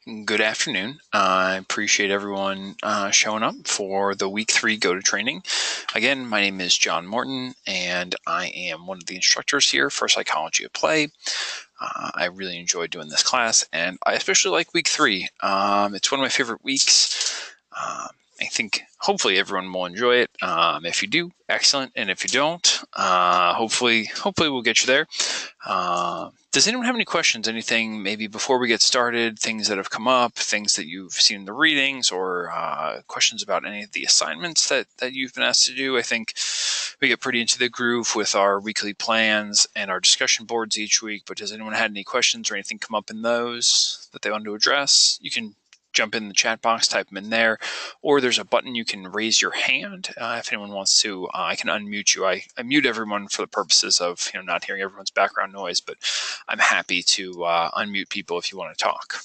Good afternoon. I appreciate everyone showing up for the week 3 go-to training. Again, my name is John Morton, and I am one of the instructors here for Psychology at Play. I really enjoy doing this class, and I especially like week 3. It's one of my favorite weeks. I think hopefully everyone will enjoy it. If you do, excellent, and if you don't, hopefully we'll get you there. Does anyone have any questions? Anything maybe before we get started, things that have come up, things that you've seen in the readings, or questions about any of the assignments that you've been asked to do? I think we get pretty into the groove with our weekly plans and our discussion boards each week, but does anyone have any questions or anything come up in those that they want to address? You can jump in the chat box, type them in there, or there's a button you can raise your hand if anyone wants to. I can unmute you. I mute everyone for the purposes of not hearing everyone's background noise, but I'm happy to unmute people if you want to talk.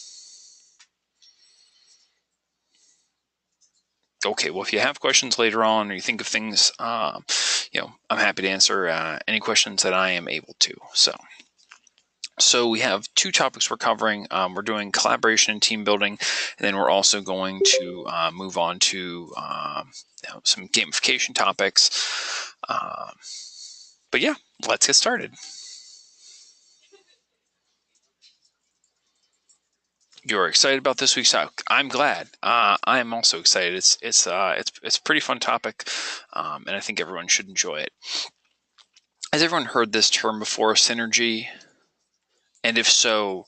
Okay, well, if you have questions later on or you think of things, I'm happy to answer any questions that I am able to. So we have 2 topics we're covering. We're doing collaboration and team building, and then we're also going to move on to some gamification topics. But yeah, let's get started. You're excited about this week's talk. I'm glad. I am also excited. It's a pretty fun topic, and I think everyone should enjoy it. Has everyone heard this term before, synergy? And if so,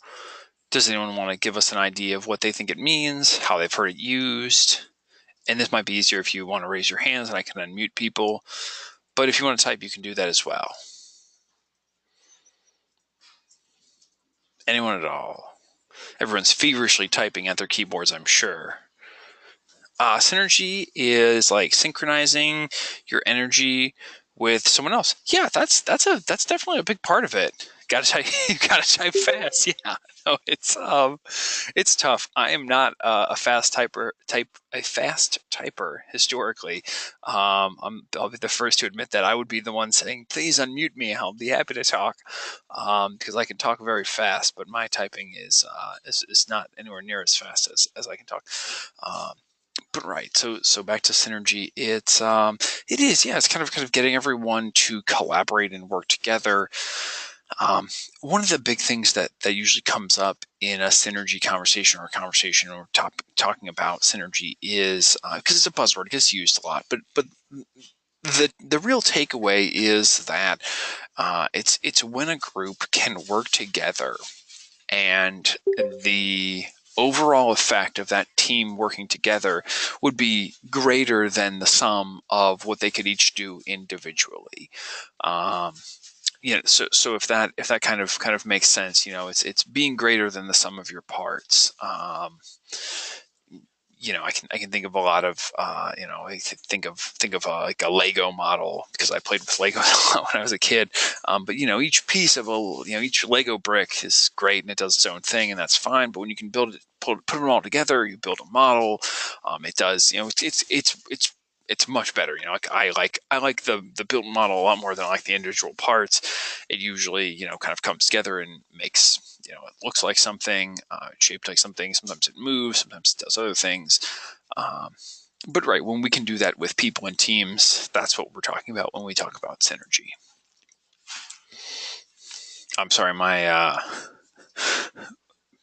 does anyone want to give us an idea of what they think it means, how they've heard it used? And this might be easier if you want to raise your hands and I can unmute people. But if you want to type, you can do that as well. Anyone at all? Everyone's feverishly typing at their keyboards, I'm sure. Synergy is like synchronizing your energy with someone else. Yeah, that's definitely a big part of it. You gotta type fast. Yeah, no, it's tough. I am not a fast typer historically. I'll be the first to admit that. I would be the one saying, "Please unmute me. I'll be happy to talk," because I can talk very fast, but my typing is not anywhere near as fast as I can talk. But right, so back to synergy. It is, yeah. It's kind of getting everyone to collaborate and work together. One of the big things that usually comes up in a synergy conversation or a conversation or talking about synergy is because it's a buzzword, it gets used a lot. But the real takeaway is that it's when a group can work together and the overall effect of that team working together would be greater than the sum of what they could each do individually. So if that kind of makes sense, it's being greater than the sum of your parts. I can think of a lot of, I think of like a Lego model because I played with Lego a lot when I was a kid. But each piece of each Lego brick is great and it does its own thing and that's fine. But when you can build it, put them all together, you build a model. It does, it's much better. I like the built model a lot more than I like the individual parts. It usually, kind of comes together and makes, it looks like something, shaped like something. Sometimes it moves, sometimes it does other things. But right, when we can do that with people and teams, that's what we're talking about when we talk about synergy. I'm sorry, my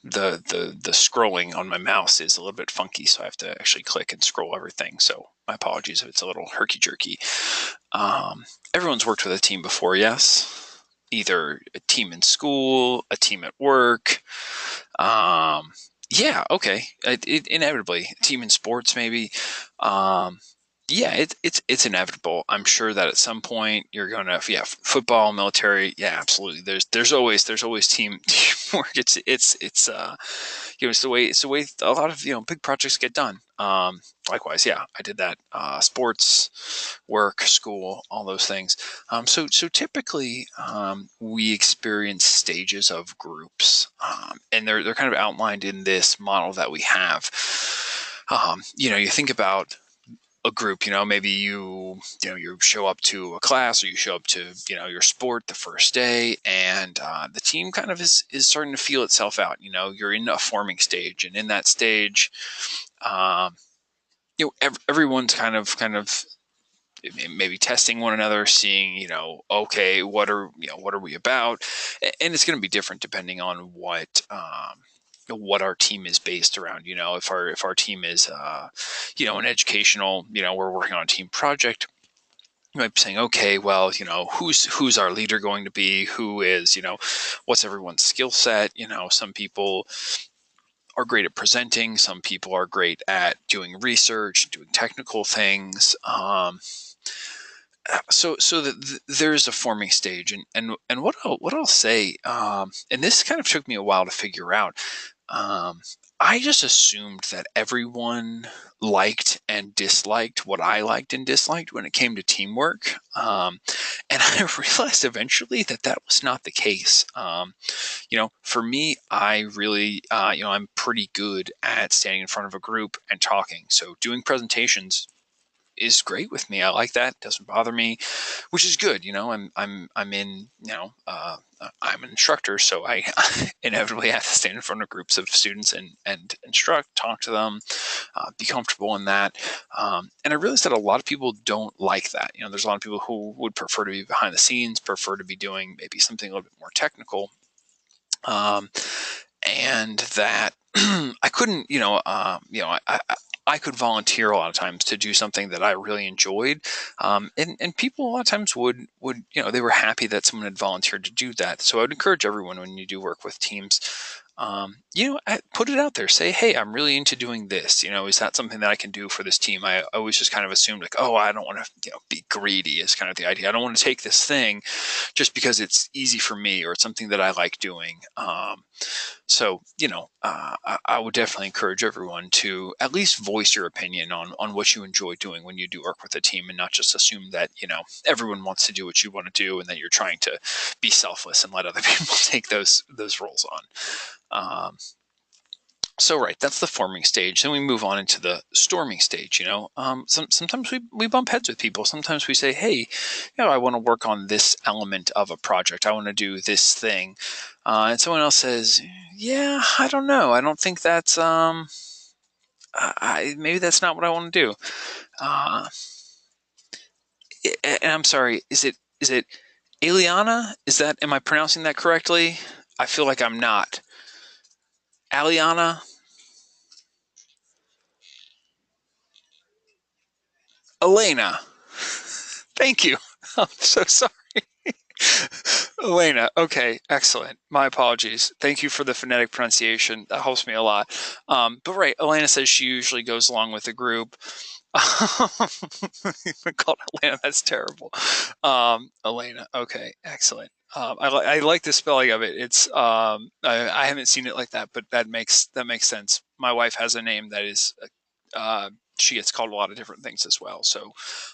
the scrolling on my mouse is a little bit funky, so I have to actually click and scroll everything. So my apologies if it's a little herky-jerky. Everyone's worked with a team before, yes? Either a team in school, a team at work. Yeah, okay. Inevitably, a team in sports maybe. Yeah, it's inevitable. I'm sure that at some point you're gonna, football, military, yeah, absolutely. There's always teamwork. It's the way a lot of big projects get done. Likewise, yeah, I did that. Sports, work, school, all those things. So typically we experience stages of groups, and they're kind of outlined in this model that we have. You think about a group, maybe you show up to a class, or you show up to, your sport the first day, and the team kind of is starting to feel itself out. You're in a forming stage, and in that stage, um, everyone's kind of maybe testing one another, seeing, okay, what are we about? And it's going to be different depending on what our team is based around. If our team is, an educational, we're working on a team project, you might be saying, okay, well, who's our leader going to be? Who is, what's everyone's skill set? Some people are great at presenting. Some people are great at doing research, doing technical things. There's a forming stage, and what I'll say, and this kind of took me a while to figure out. Um, I just assumed that everyone liked and disliked what I liked and disliked when it came to teamwork, and I realized eventually that that was not the case. For me, I really, I'm pretty good at standing in front of a group and talking. So doing presentations is great with me. I like that. It doesn't bother me, which is good. I'm in, I'm an instructor, so I inevitably have to stand in front of groups of students and instruct, talk to them, be comfortable in that. And I realized that a lot of people don't like that. There's a lot of people who would prefer to be behind the scenes, prefer to be doing maybe something a little bit more technical. And that I couldn't, I could volunteer a lot of times to do something that I really enjoyed, and people a lot of times would they were happy that someone had volunteered to do that. So I would encourage everyone, when you do work with teams, put it out there. Say, hey, I'm really into doing this. Is that something that I can do for this team? I always just kind of assumed, like, oh, I don't want to be greedy is kind of the idea. I don't want to take this thing just because it's easy for me, or it's something that I like doing. I would definitely encourage everyone to at least voice your opinion on what you enjoy doing when you do work with a team, and not just assume that, everyone wants to do what you want to do, and that you're trying to be selfless and let other people take those roles on. Right, that's the forming stage. Then we move on into the storming stage. Sometimes we bump heads with people. Sometimes we say, hey, I want to work on this element of a project. I want to do this thing. And someone else says, yeah, I don't know. I don't think that's, maybe that's not what I want to do. And I'm sorry, is it Aliana? Am I pronouncing that correctly? I feel like I'm not. Aliana? Elena. Thank you. I'm so sorry. Elena. Okay, excellent. My apologies. Thank you for the phonetic pronunciation. That helps me a lot. But right, Elena says she usually goes along with the group. Even called Elena. That's terrible. Elena. Okay, excellent. I like the spelling of it. It's I haven't seen it like that, but that makes sense. My wife has a name that is she gets called a lot of different things as well. So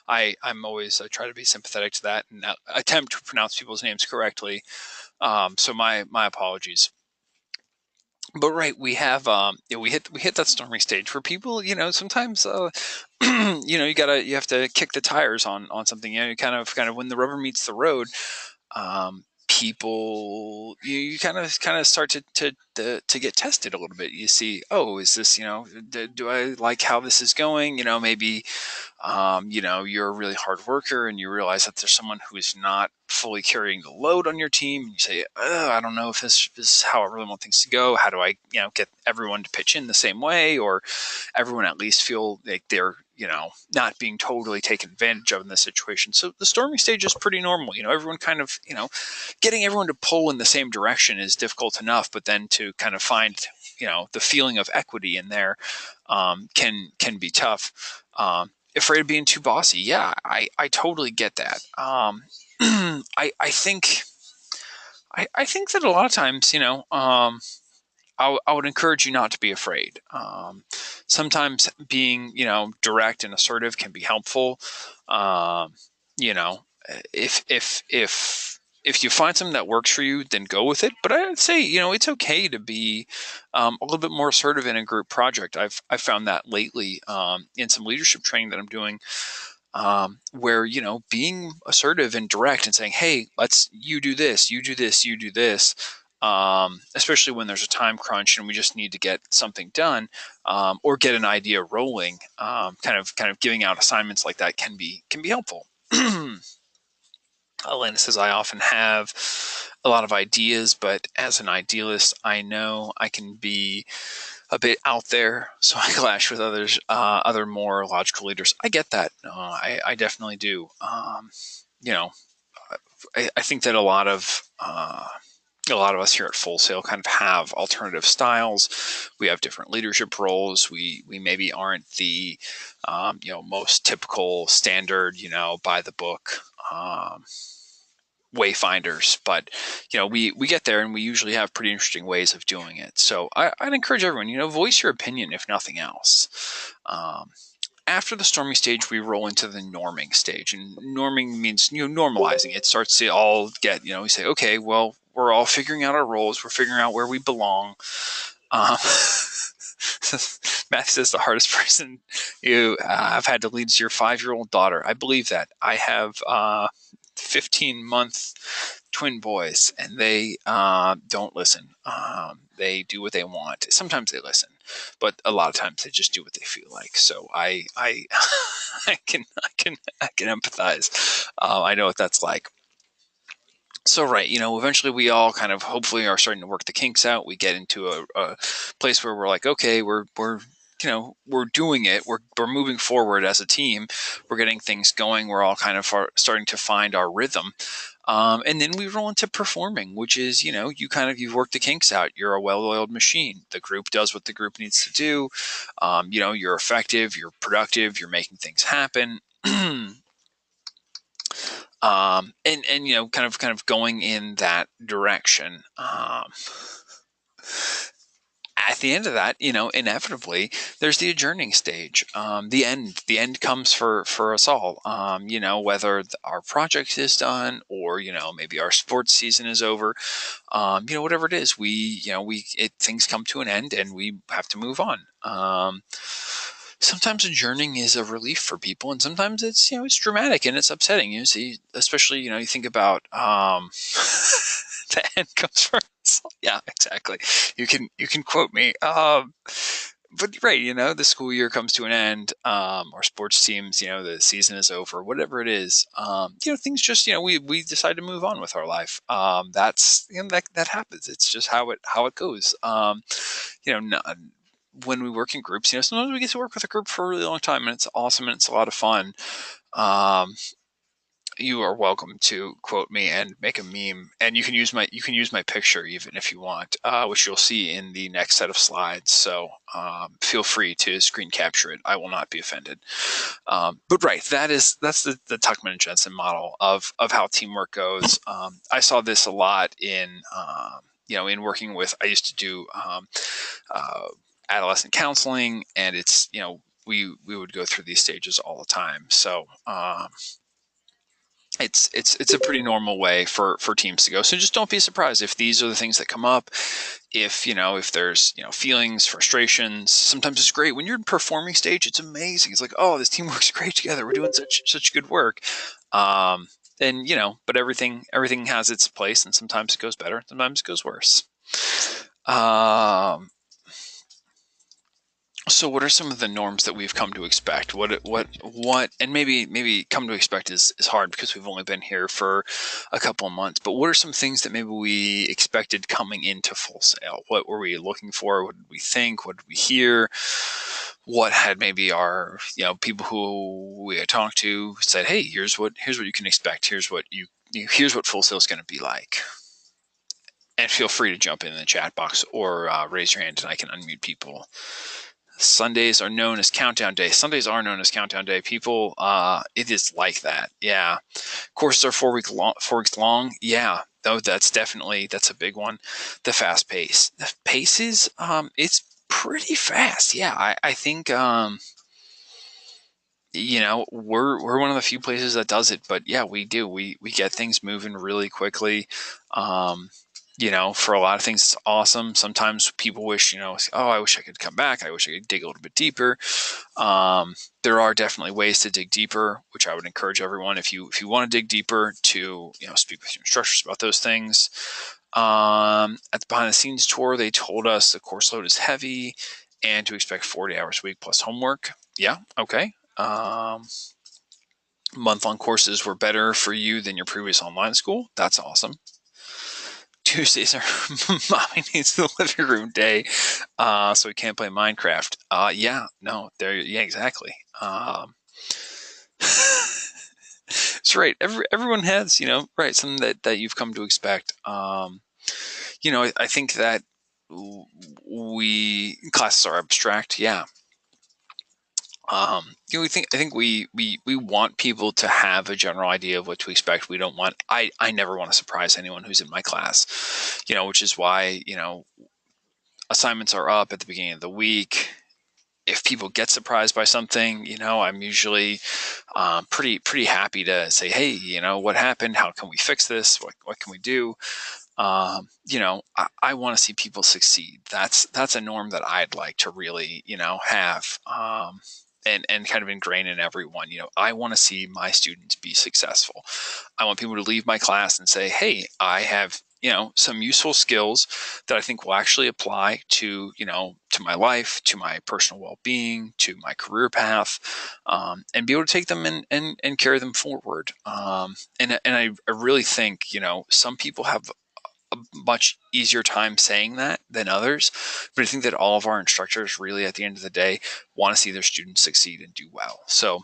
I'm always try to be sympathetic to that and attempt to pronounce people's names correctly. So my apologies. But right, we have we hit that storming stage where people, sometimes you have to kick the tires on something. You kind of when the rubber meets the road, people you kind of start to get tested a little bit. You see, oh, is this, do I like how this is going? Maybe you're a really hard worker, and you realize that there's someone who is not fully carrying the load on your team, and you say, I don't know if this is how I really want things to go. How do I, get everyone to pitch in the same way, or everyone at least feel like they're, not being totally taken advantage of in this situation. So the storming stage is pretty normal. Everyone kind of, getting everyone to pull in the same direction is difficult enough, but then to kind of find, the feeling of equity in there can be tough. Afraid of being too bossy. Yeah, I totally get that. I think that a lot of times, I would encourage you not to be afraid. Sometimes being, direct and assertive can be helpful. You know, if if you find something that works for you, then go with it. But I'd say, it's okay to be a little bit more assertive in a group project. I've found that lately in some leadership training that I'm doing, where, being assertive and direct and saying, hey, you do this, you do this, you do this. Especially when there's a time crunch and we just need to get something done, or get an idea rolling. Kind of giving out assignments like that can be helpful. Elena says, I often have a lot of ideas, but as an idealist, I know I can be a bit out there, so I clash with other more logical leaders. I get that. I definitely do. I think that a lot of us here at Full Sail kind of have alternative styles. We have different leadership roles. We maybe aren't the most typical standard, by the book wayfinders, but we get there, and we usually have pretty interesting ways of doing it. So I'd encourage everyone, voice your opinion if nothing else. After the storming stage, we roll into the norming stage, and norming means normalizing. It starts to all get we say, okay, well, we're all figuring out our roles, we're figuring out where we belong. Matthew says the hardest person you have had to lead is your 5-year-old daughter. I believe that. I have 15-month twin boys, and they don't listen. They do what they want. Sometimes they listen, but a lot of times they just do what they feel like. So I can empathize. I know what that's like. So right, eventually we all kind of hopefully are starting to work the kinks out. We get into a place where we're like, okay, we're doing it. We're moving forward as a team. We're getting things going. We're all kind of starting to find our rhythm. And then we roll into performing, which is, you've worked the kinks out. You're a well-oiled machine. The group does what the group needs to do. You're effective, you're productive, you're making things happen. And kind of going in that direction. At the end of that, inevitably there's the adjourning stage. The end comes for us all. Whether our project is done, or maybe our sports season is over. Whatever it is, things come to an end, and we have to move on. Sometimes adjourning is a relief for people, and sometimes it's it's dramatic and it's upsetting. You see, especially you think about the end comes first. Yeah, exactly. You can quote me. But right, the school year comes to an end. Our sports teams, the season is over. Whatever it is, things just we decide to move on with our life. That's that happens. It's just how it goes. When we work in groups, sometimes we get to work with a group for a really long time, and it's awesome and it's a lot of fun. You are welcome to quote me and make a meme, and you can use my picture even if you want, which you'll see in the next set of slides. So feel free to screen capture it. I will not be offended. But right, that's the Tuckman and Jensen model of how teamwork goes. I saw this a lot in in working with. I used to do adolescent counseling, and it's we would go through these stages all the time. So it's a pretty normal way for teams to go. So just don't be surprised if these are the things that come up. If there's feelings, frustrations. Sometimes it's great when you're in performing stage. It's amazing. It's like, oh, this team works great together. We're doing such good work. And but everything has its place, and sometimes it goes better, sometimes it goes worse. So what are some of the norms that we've come to expect? What and maybe come to expect is hard because we've only been here for a couple of months, but what are some things that maybe we expected coming into Full Sail? What were we looking for? What did we think? What did we hear? What had maybe our people who we had talked to said, hey, here's what you can expect. Here's what Full Sail is going to be like. And feel free to jump in the chat box or raise your hand and I can unmute people. Sundays are known as countdown day. Sundays are known as countdown day. People, it is like that. Yeah. Courses are 4 weeks long. Yeah. Though that's a big one. The fast pace. The pace is, it's pretty fast. Yeah. I think, we're one of the few places that does it, but yeah, we do. We get things moving really quickly. Um, for a lot of things, it's awesome. Sometimes people wish, oh, I wish I could come back. I wish I could dig a little bit deeper. There are definitely ways to dig deeper, which I would encourage everyone, if you want to dig deeper, to speak with your instructors about those things. At the behind the scenes tour, they told us the course load is heavy and to expect 40 hours a week plus homework. Yeah, okay. Month-long courses were better for you than your previous online school. That's awesome. Tuesdays are mommy needs the living room day, so we can't play Minecraft. Yeah, exactly. That's right. Everyone has, right, something that you've come to expect. I think that classes are abstract. Yeah. I think we want people to have a general idea of what to expect. We don't want, I never want to surprise anyone who's in my class, which is why, assignments are up at the beginning of the week. If people get surprised by something, I'm usually pretty happy to say, hey, what happened? How can we fix this? What can we do? I want to see people succeed. That's a norm that I'd like to really, have, and kind of ingrain in everyone. I want to see my students be successful. I want people to leave my class and say, hey, I have, some useful skills that I think will actually apply to, to my life, to my personal well-being, to my career path, and be able to take them and carry them forward. And I really think, some people have a much easier time saying that than others. But I think that all of our instructors really, at the end of the day, want to see their students succeed and do well. So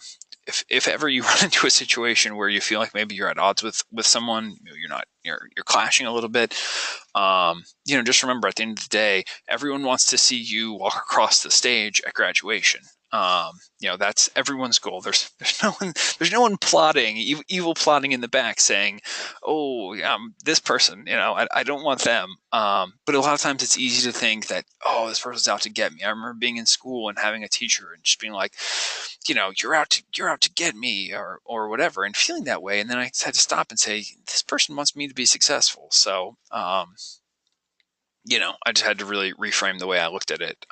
if ever you run into a situation where you feel like maybe you're at odds with someone, you're clashing a little bit, just remember, at the end of the day, everyone wants to see you walk across the stage at graduation. That's everyone's goal. There's no one plotting, evil plotting in the back saying, oh, this person, I don't want them. But a lot of times it's easy to think that, oh, this person's out to get me. I remember being in school and having a teacher and just being like, you're out to get me, or whatever, and feeling that way. And then I had to stop and say, this person wants me to be successful. So, I just had to really reframe the way I looked at it.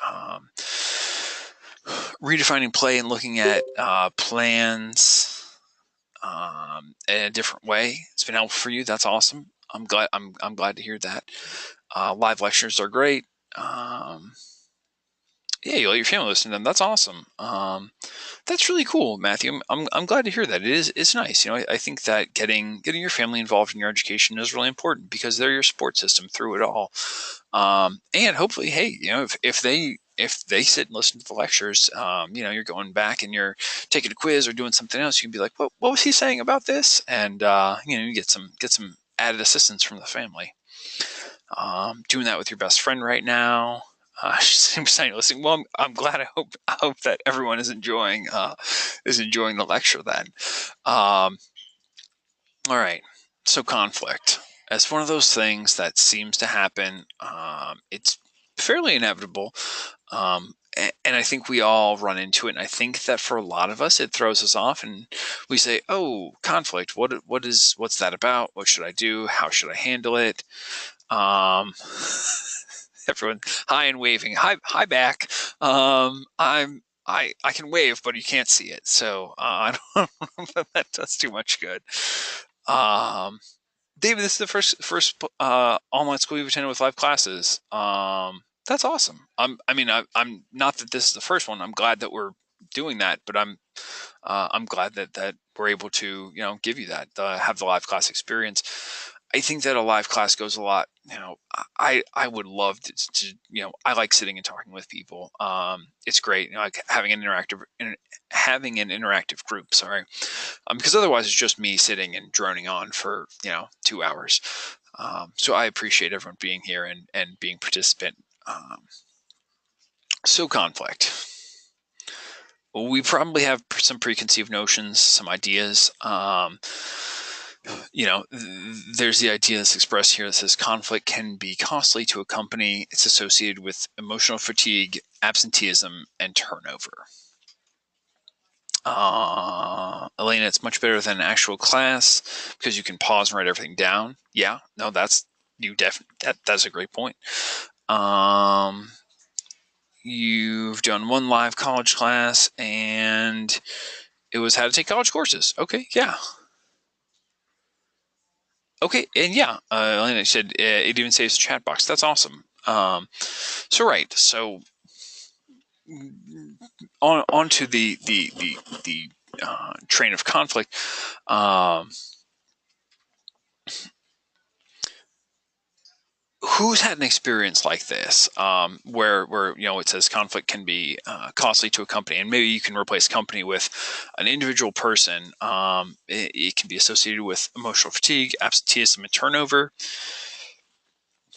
Redefining play and looking at plans in a different way. It's been helpful for you. That's awesome. I'm glad to hear that. Live lectures are great. Yeah, you let your family listen to them. That's awesome. That's really cool, Matthew. I'm glad to hear that. It's nice. I think that getting your family involved in your education is really important because they're your support system through it all. And hopefully, hey, if they sit and listen to the lectures, you're going back and you're taking a quiz or doing something else, you can be like, what was he saying about this? And you get some added assistance from the family. Doing that with your best friend right now. She's saying, "Listen, well, I'm glad. I hope that everyone is enjoying the lecture." Then, all right. So conflict. It's one of those things that seems to happen. It's fairly inevitable, and I think we all run into it. And I think that for a lot of us, it throws us off, and we say, "Oh, conflict. What's that about? What should I do? How should I handle it?" Everyone hi and waving. Hi back. I can wave, but you can't see it, so I don't know if that does too much good. David, this is the first online school you've attended with live classes. That's awesome. I'm not that this is the first one. I'm glad that we're doing that, but I'm glad that we're able to give you that have the live class experience. I think that a live class goes a lot. I would love to I like sitting and talking with people. It's great, like having an interactive group. Sorry, because otherwise it's just me sitting and droning on for 2 hours. So I appreciate everyone being here and being participant. So conflict. We probably have some preconceived notions, some ideas. There's the idea that's expressed here that says conflict can be costly to a company. It's associated with emotional fatigue, absenteeism, and turnover. Elena, it's much better than an actual class because you can pause and write everything down. Yeah, no, that's that's a great point. You've done one live college class and it was how to take college courses. Okay, yeah. Okay, and yeah, Elena said it even saves a chat box. That's awesome. So on to the train of conflict. Um, who's had an experience like this, where it says conflict can be costly to a company, and maybe you can replace company with an individual person. It can be associated with emotional fatigue, absenteeism, and turnover.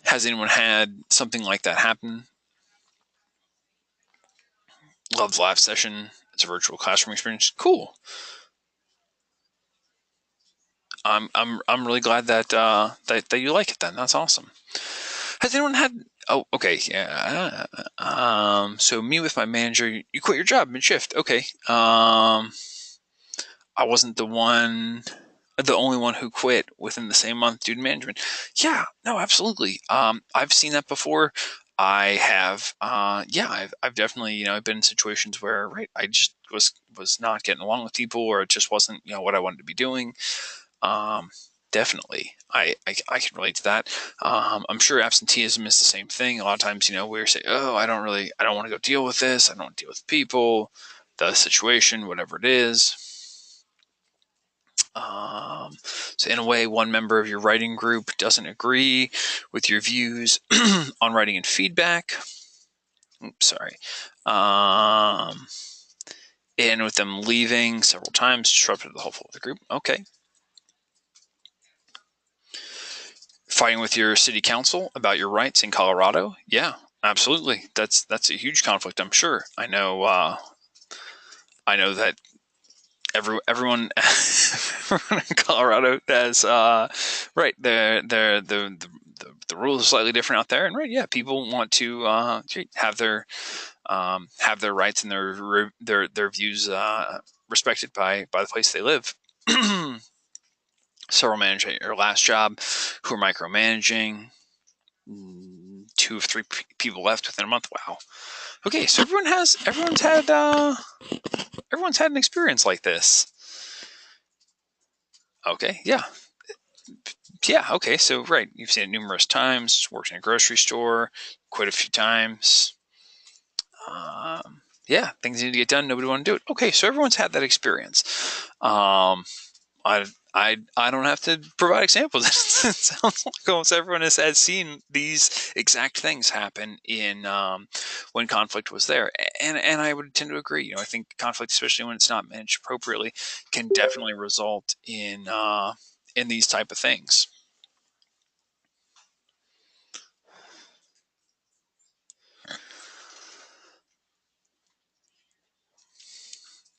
Has anyone had something like that happen? Loved live session. It's a virtual classroom experience. Cool. I'm really glad that that you like it. Then that's awesome. Has anyone had? Oh, okay, yeah. So me with my manager, you quit your job mid shift. Okay. I wasn't the only one who quit within the same month due to management. Yeah, no, absolutely. I've seen that before. I have, yeah, I've definitely, I've been in situations where, right, I just was not getting along with people, or it just wasn't, what I wanted to be doing. Um, Definitely, I can relate to that. I'm sure absenteeism is the same thing. A lot of times, we say, "Oh, I don't want to go deal with this. I don't want to deal with people, the situation, whatever it is." So, in a way, one member of your writing group doesn't agree with your views on writing and feedback. Oops, sorry. And with them leaving several times, disrupted the whole flow of the group. Okay. Fighting with your city council about your rights in Colorado. Yeah, absolutely. That's a huge conflict. I'm sure. I know. I know that everyone in Colorado has right. The rules are slightly different out there, and right, yeah, people want to have their rights and their views respected by the place they live. Several managers at your last job who are micromanaging. 2 of 3 people left within a month. Wow. Okay, so everyone's had an experience like this. Okay, yeah. Yeah, okay, so right, you've seen it numerous times, worked in a grocery store, quit a few times. Yeah, things need to get done, nobody want to do it. Okay, so everyone's had that experience. I I don't have to provide examples. It sounds like almost everyone has seen these exact things happen in when conflict was there, and I would tend to agree. I think conflict, especially when it's not managed appropriately, can definitely result in these type of things.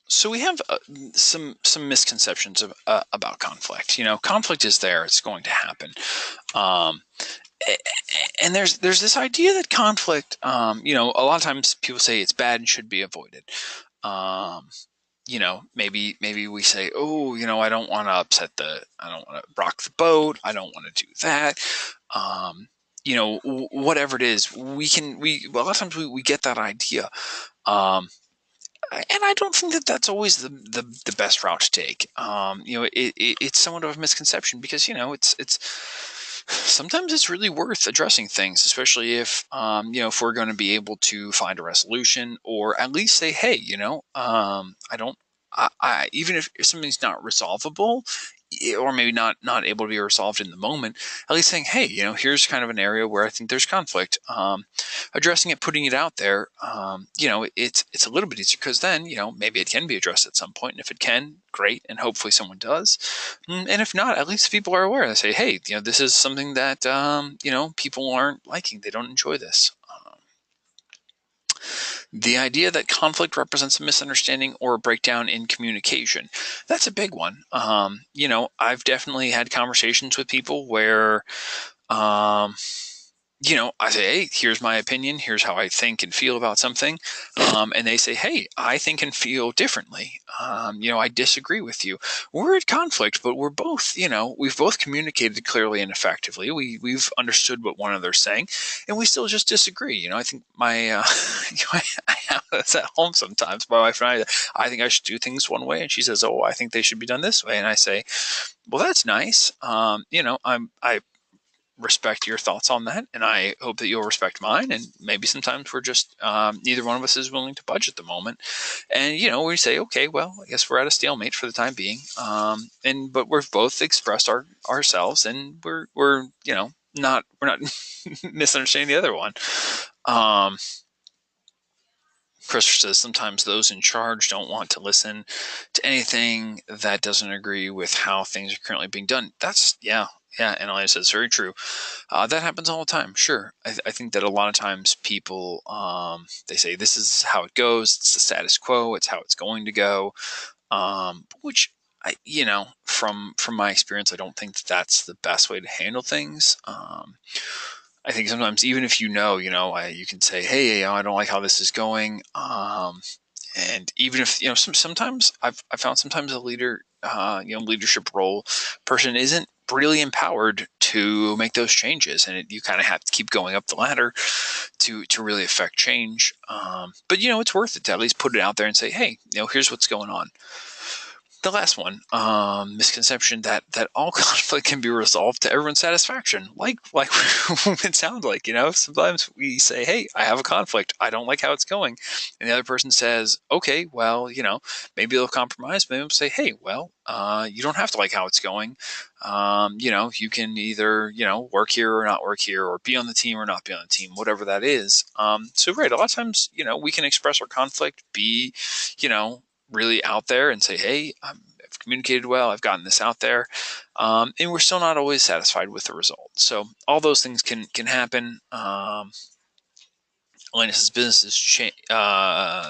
So we have some misconceptions about conflict. Conflict is there; it's going to happen. Um, and there's this idea that conflict, a lot of times people say it's bad and should be avoided. Um, maybe we say, oh, I don't want to rock the boat. I don't want to do that. Whatever it is, a lot of times we get that idea. And I don't think that that's always the best route to take. It's somewhat of a misconception because it's sometimes it's really worth addressing things, especially if we're going to be able to find a resolution or at least say, hey, I don't, even if something's not resolvable or maybe not able to be resolved in the moment, at least saying, hey, here's kind of an area where I think there's conflict. Addressing it, putting it out there, it's a little bit easier because then maybe it can be addressed at some point, and if it can, great, and hopefully someone does. And if not, at least people are aware. They say, hey, this is something that people aren't liking. They don't enjoy this. The idea that conflict represents a misunderstanding or a breakdown in communication. That's a big one. I've definitely had conversations with people where, um, I say, hey, here's my opinion. Here's how I think and feel about something. And they say, hey, I think and feel differently. I disagree with you. We're at conflict, but we're both, we've both communicated clearly and effectively. We've understood what one another's saying, and we still just disagree. I think I have this at home sometimes. My wife and I think I should do things one way, and she says, oh, I think they should be done this way. And I say, well, that's nice. I respect your thoughts on that, and I hope that you'll respect mine. And maybe sometimes we're just neither one of us is willing to budge at the moment, and we say, okay, well, I guess we're at a stalemate for the time being. But we've both expressed ourselves, and we're not we're not misunderstanding the other one. Christopher says sometimes those in charge don't want to listen to anything that doesn't agree with how things are currently being done. That's yeah. And Elena says, very true. That happens all the time. Sure. I think that a lot of times people, they say, this is how it goes. It's the status quo. It's how it's going to go. Which, from my experience, I don't think that that's the best way to handle things. I think sometimes even if you can say, hey, I don't like how this is going. And even if, sometimes I found sometimes a leader, leadership role person isn't really empowered to make those changes. And you kind of have to keep going up the ladder to really affect change. But, it's worth it to at least put it out there and say, hey, here's what's going on. The last one, misconception that all conflict can be resolved to everyone's satisfaction. Like it sounds like, sometimes we say, hey, I have a conflict. I don't like how it's going. And the other person says, okay, well, maybe they'll compromise. Maybe they'll say, hey, well, you don't have to like how it's going. You can either, work here or not work here, or be on the team or not be on the team, whatever that is. So right, a lot of times, we can express our conflict, be, really out there and say, hey, I've communicated well, I've gotten this out there, and we're still not always satisfied with the result. So all those things can happen. Elena says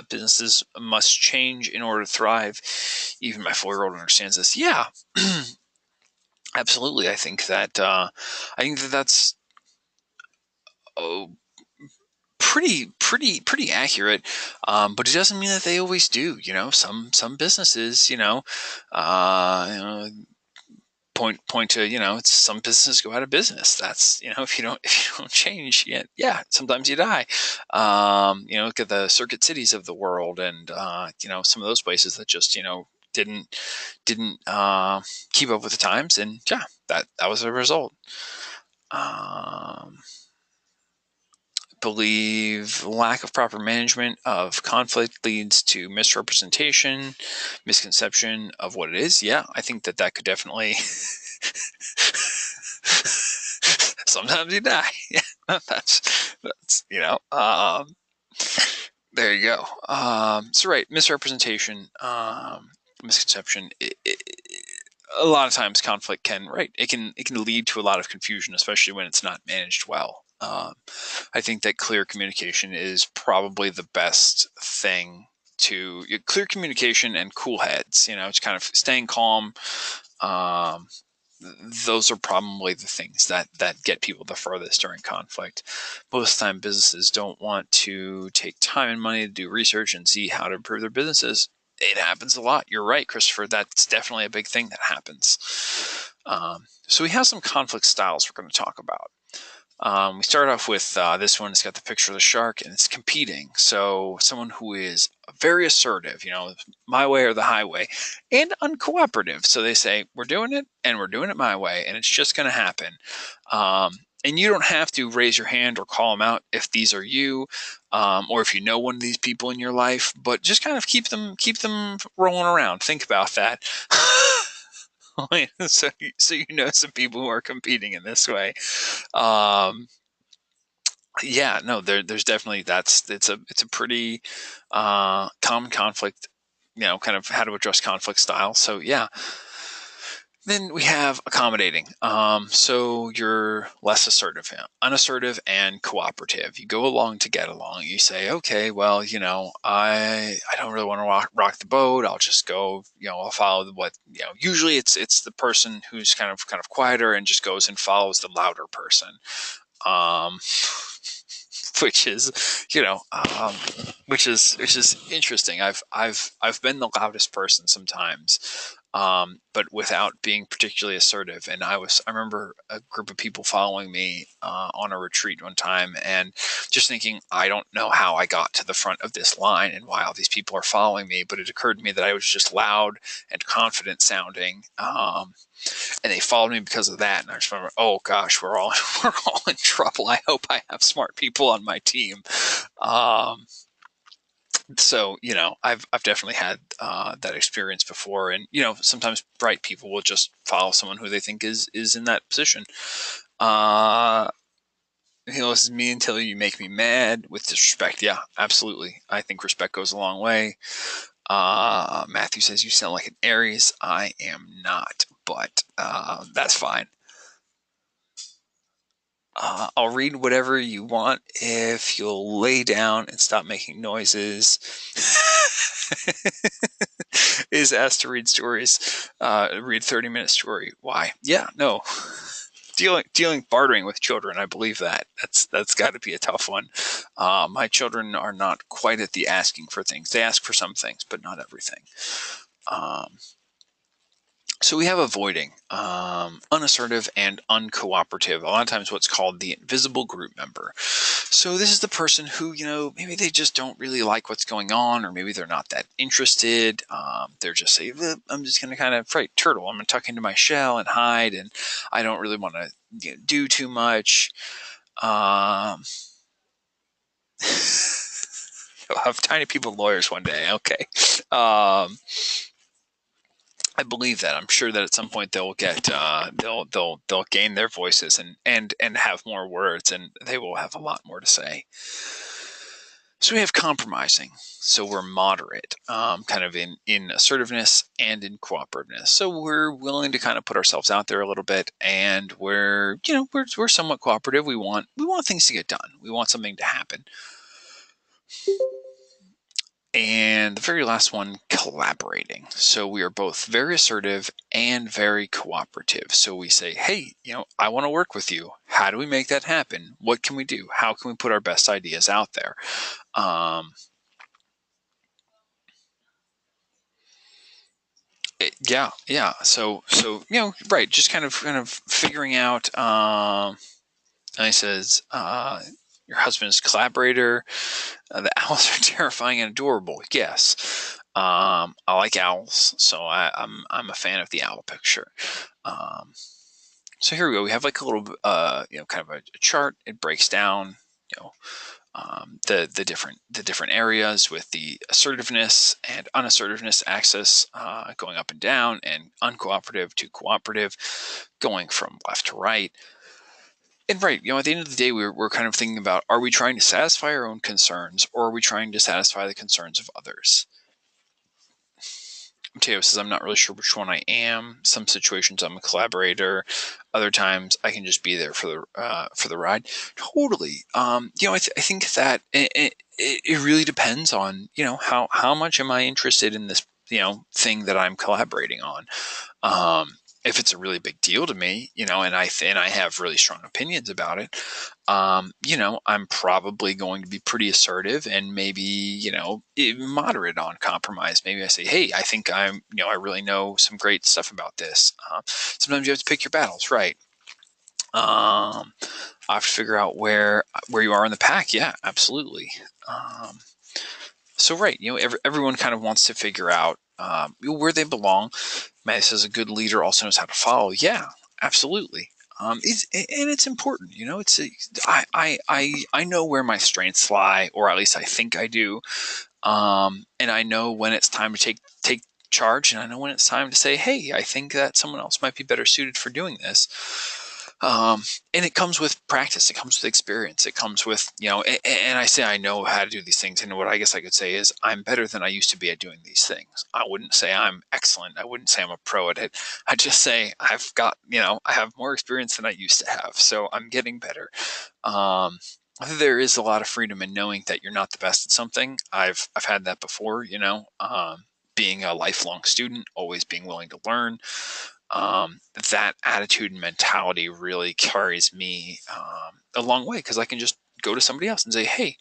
businesses must change in order to thrive. Even my 4-year-old understands this. Yeah, absolutely. I think that's pretty accurate, but it doesn't mean that they always do. Some businesses, point to it's some businesses go out of business. That's if you don't change, yeah, sometimes you die. Look at the Circuit Cities of the world, and some of those places that just didn't keep up with the times, and yeah, that was a result. Believe lack of proper management of conflict leads to misrepresentation, misconception of what it is. Yeah, I think that could definitely sometimes you die. Yeah, that's there you go. So right, misrepresentation, misconception. A lot of times conflict can it can lead to a lot of confusion, especially when it's not managed well. I think that clear communication is probably the best thing to clear communication and cool heads. It's kind of staying calm. Those are probably the things that get people the furthest during conflict. Most of the time, businesses don't want to take time and money to do research and see how to improve their businesses. It happens a lot. You're right, Christopher. That's definitely a big thing that happens. So we have some conflict styles we're going to talk about. We start off with this one. It's got the picture of the shark, and it's competing. So someone who is very assertive, my way or the highway, and uncooperative. So they say, we're doing it, and we're doing it my way, and it's just going to happen. And you don't have to raise your hand or call them out if these are you, or if you know one of these people in your life. But just kind of keep them rolling around. Think about that. so some people who are competing in this way. Yeah, no, there's definitely it's a pretty common conflict, kind of how to address conflict style. So yeah. Then we have accommodating. So you're less assertive, unassertive, and cooperative. You go along to get along. You say, okay, well, I don't really want to rock the boat. I'll just go, I'll follow what, usually it's the person who's kind of quieter and just goes and follows the louder person. um, which is, which is interesting. I've been the loudest person sometimes, but without being particularly assertive. And I remember a group of people following me on a retreat one time, and just thinking, I don't know how I got to the front of this line and why all these people are following me. But it occurred to me that I was just loud and confident sounding. And they followed me because of that. And I just remember, oh gosh, we're all in trouble. I hope I have smart people on my team. So I've definitely had that experience before, and sometimes bright people will just follow someone who they think is in that position. This is me until you make me mad with disrespect. Yeah, absolutely. I think respect goes a long way. Matthew says you sound like an Aries. I am not, but that's fine. I'll read whatever you want if you'll lay down and stop making noises. Is asked to read stories. Read 30-minute story. Why? Yeah, no. Bartering with children, I believe that's got to be a tough one. My children are not quite at the asking for things. They ask for some things, but not everything. So we have avoiding, unassertive, and uncooperative. A lot of times what's called the invisible group member. So this is the person who, maybe they just don't really like what's going on, or maybe they're not that interested. They're just saying, I'm just going to kind of turtle. I'm going to tuck into my shell and hide, and I don't really want to do too much. I'll have tiny people lawyers one day. Okay. I believe that. I'm sure that at some point they'll get they'll gain their voices and have more words, and they will have a lot more to say. So we have compromising. So we're moderate, kind of in assertiveness and in cooperativeness. So we're willing to kind of put ourselves out there a little bit, and we're somewhat cooperative. We want things to get done. We want something to happen. And the very last one, collaborating. So we are both very assertive and very cooperative. So we say, hey, I want to work with you. How do we make that happen? What can we do? How can we put our best ideas out there? Yeah. So right. Just kind of figuring out. And he says, your husband's collaborator. The owls are terrifying and adorable. Yes. I like owls, so I'm a fan of the owl picture. So here we go. We have like a little, kind of a chart. It breaks down, the different areas with the assertiveness and unassertiveness axis going up and down, and uncooperative to cooperative going from left to right. And right, at the end of the day, we're kind of thinking about, are we trying to satisfy our own concerns, or are we trying to satisfy the concerns of others? Mateo says, I'm not really sure which one I am. Some situations I'm a collaborator. Other times I can just be there for the ride. Totally. I think that it really depends on, how much am I interested in this, thing that I'm collaborating on. If it's a really big deal to me, and I have really strong opinions about it, I'm probably going to be pretty assertive and maybe, moderate on compromise. Maybe I say, hey, I think I really know some great stuff about this. Sometimes you have to pick your battles, right? I have to figure out where you are in the pack. Yeah, absolutely. So right, everyone kind of wants to figure out where they belong. Matt says a good leader also knows how to follow. Yeah, absolutely. It's important, I know where my strengths lie, or at least I think I do. And I know when it's time to take charge, and I know when it's time to say, hey, I think that someone else might be better suited for doing this. And it comes with practice. It comes with experience. It comes with, and I say I know how to do these things. And what I guess I could say is I'm better than I used to be at doing these things. I wouldn't say I'm excellent. I wouldn't say I'm a pro at it. I just say I've got, I have more experience than I used to have. So I'm getting better. There is a lot of freedom in knowing that you're not the best at something. I've had that before, being a lifelong student, always being willing to learn. that attitude and mentality really carries me a long way, because I can just go to somebody else and say, hey,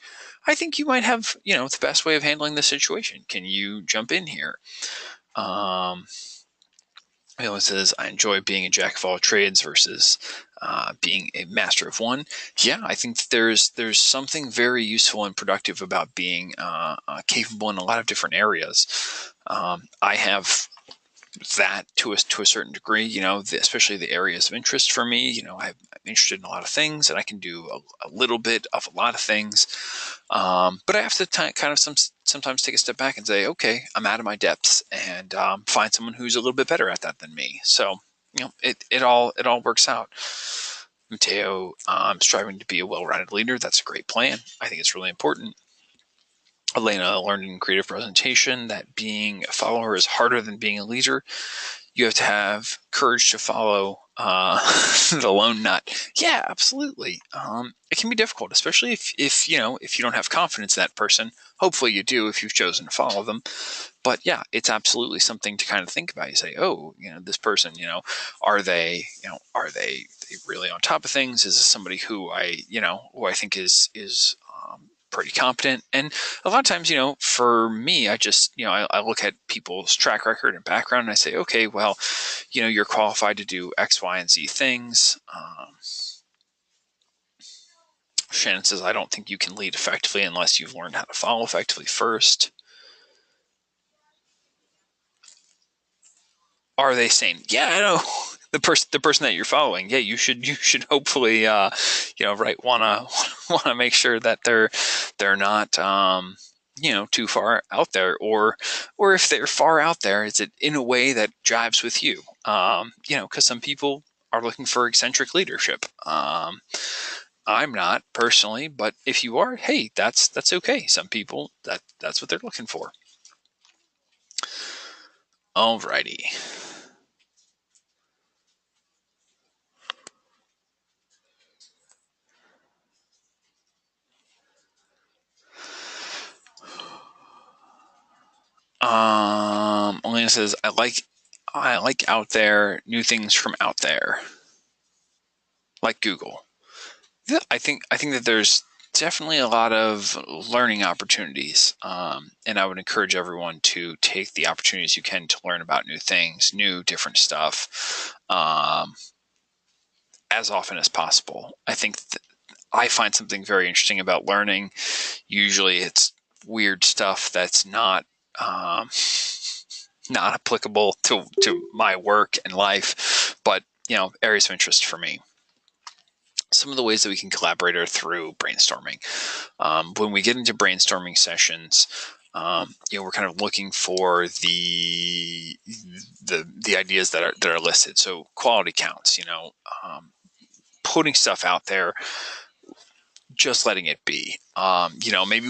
I think you might have, the best way of handling this situation. Can you jump in here? It says, I enjoy being a jack of all trades versus being a master of one. Yeah, I think there's something very useful and productive about being capable in a lot of different areas. I have that to a certain degree, especially the areas of interest for me. I'm interested in a lot of things, and I can do a little bit of a lot of things. But I have to kind of sometimes take a step back and say, okay, I'm out of my depths, and find someone who's a little bit better at that than me. So, it all works out. Mateo, striving to be a well-rounded leader. That's a great plan. I think it's really important. Elena learned in creative presentation that being a follower is harder than being a leader. You have to have courage to follow the lone nut. Yeah, absolutely. It can be difficult, especially if you don't have confidence in that person. Hopefully you do if you've chosen to follow them. But yeah, it's absolutely something to kind of think about. You say, oh, this person, are they really on top of things? Is this somebody who I think is pretty competent? And a lot of times, for me, I just, I look at people's track record and background, and I say, okay, well, you're qualified to do X, Y, and Z things. Shannon says, I don't think you can lead effectively unless you've learned how to follow effectively first. Are they saying, yeah, I know the person that you're following? Yeah, you should hopefully, right, wanna make sure that they're not, too far out there, or if they're far out there, is it in a way that jives with you? Because some people are looking for eccentric leadership. I'm not personally, but if you are, hey, that's okay. Some people that's what they're looking for. Alrighty. Elena says, I like out there, new things from out there, like Google. Yeah, I think that there's definitely a lot of learning opportunities, and I would encourage everyone to take the opportunities you can to learn about new things, new different stuff, as often as possible. I think I find something very interesting about learning. Usually, it's weird stuff that's not applicable to my work and life, but areas of interest for me. Some of the ways that we can collaborate are through brainstorming. When we get into brainstorming sessions, we're kind of looking for the ideas that are listed. So quality counts, putting stuff out there, just letting it be. Maybe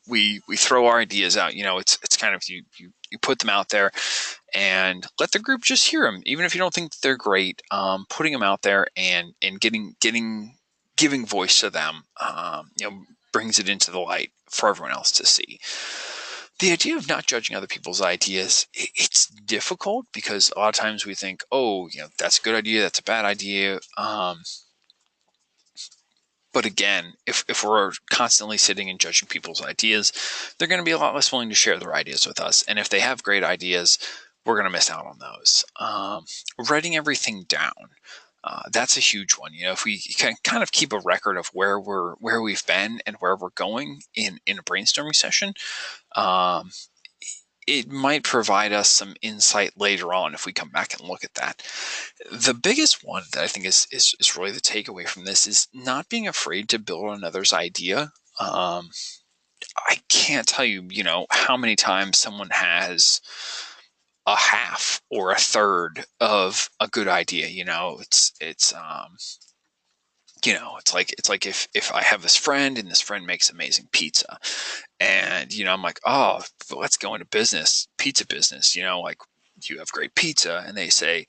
we throw our ideas out. It's kind of you put them out there and let the group just hear them, even if you don't think they're great. Putting them out there and giving voice to them, brings it into the light for everyone else to see. The idea of not judging other people's ideas, it's difficult because a lot of times we think, oh, that's a good idea, that's a bad idea. But again, if we're constantly sitting and judging people's ideas, they're going to be a lot less willing to share their ideas with us. And if they have great ideas, we're going to miss out on those. Writing everything down, that's a huge one. If we can kind of keep a record of where we've been and where we're going in a brainstorming session, it might provide us some insight later on if we come back and look at that. The biggest one that I think is really the takeaway from this is not being afraid to build on another's idea. I can't tell you, how many times someone has a half or a third of a good idea. It's like if I have this friend and this friend makes amazing pizza, and I'm like, oh, let's go into pizza business. Like, you have great pizza, and they say,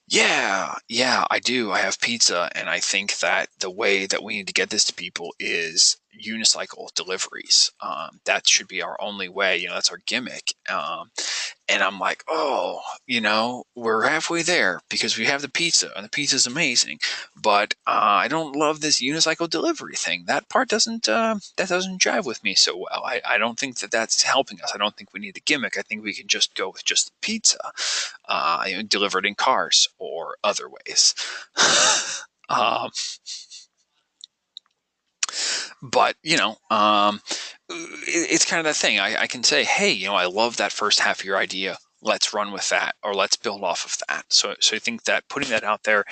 yeah, I do. I have pizza, and I think that the way that we need to get this to people is unicycle deliveries. That should be our only way. That's our gimmick. And I'm like, oh, we're halfway there because we have the pizza and the pizza is amazing, but I don't love this unicycle delivery thing. That part doesn't jive with me so well. I don't think that's helping us. I don't think we need the gimmick. I think we can just go with just the pizza, delivered in cars or other ways. um, but it's kind of that thing. I can say, hey, I love that first half of your idea. Let's run with that, or let's build off of that. So I think that putting that out there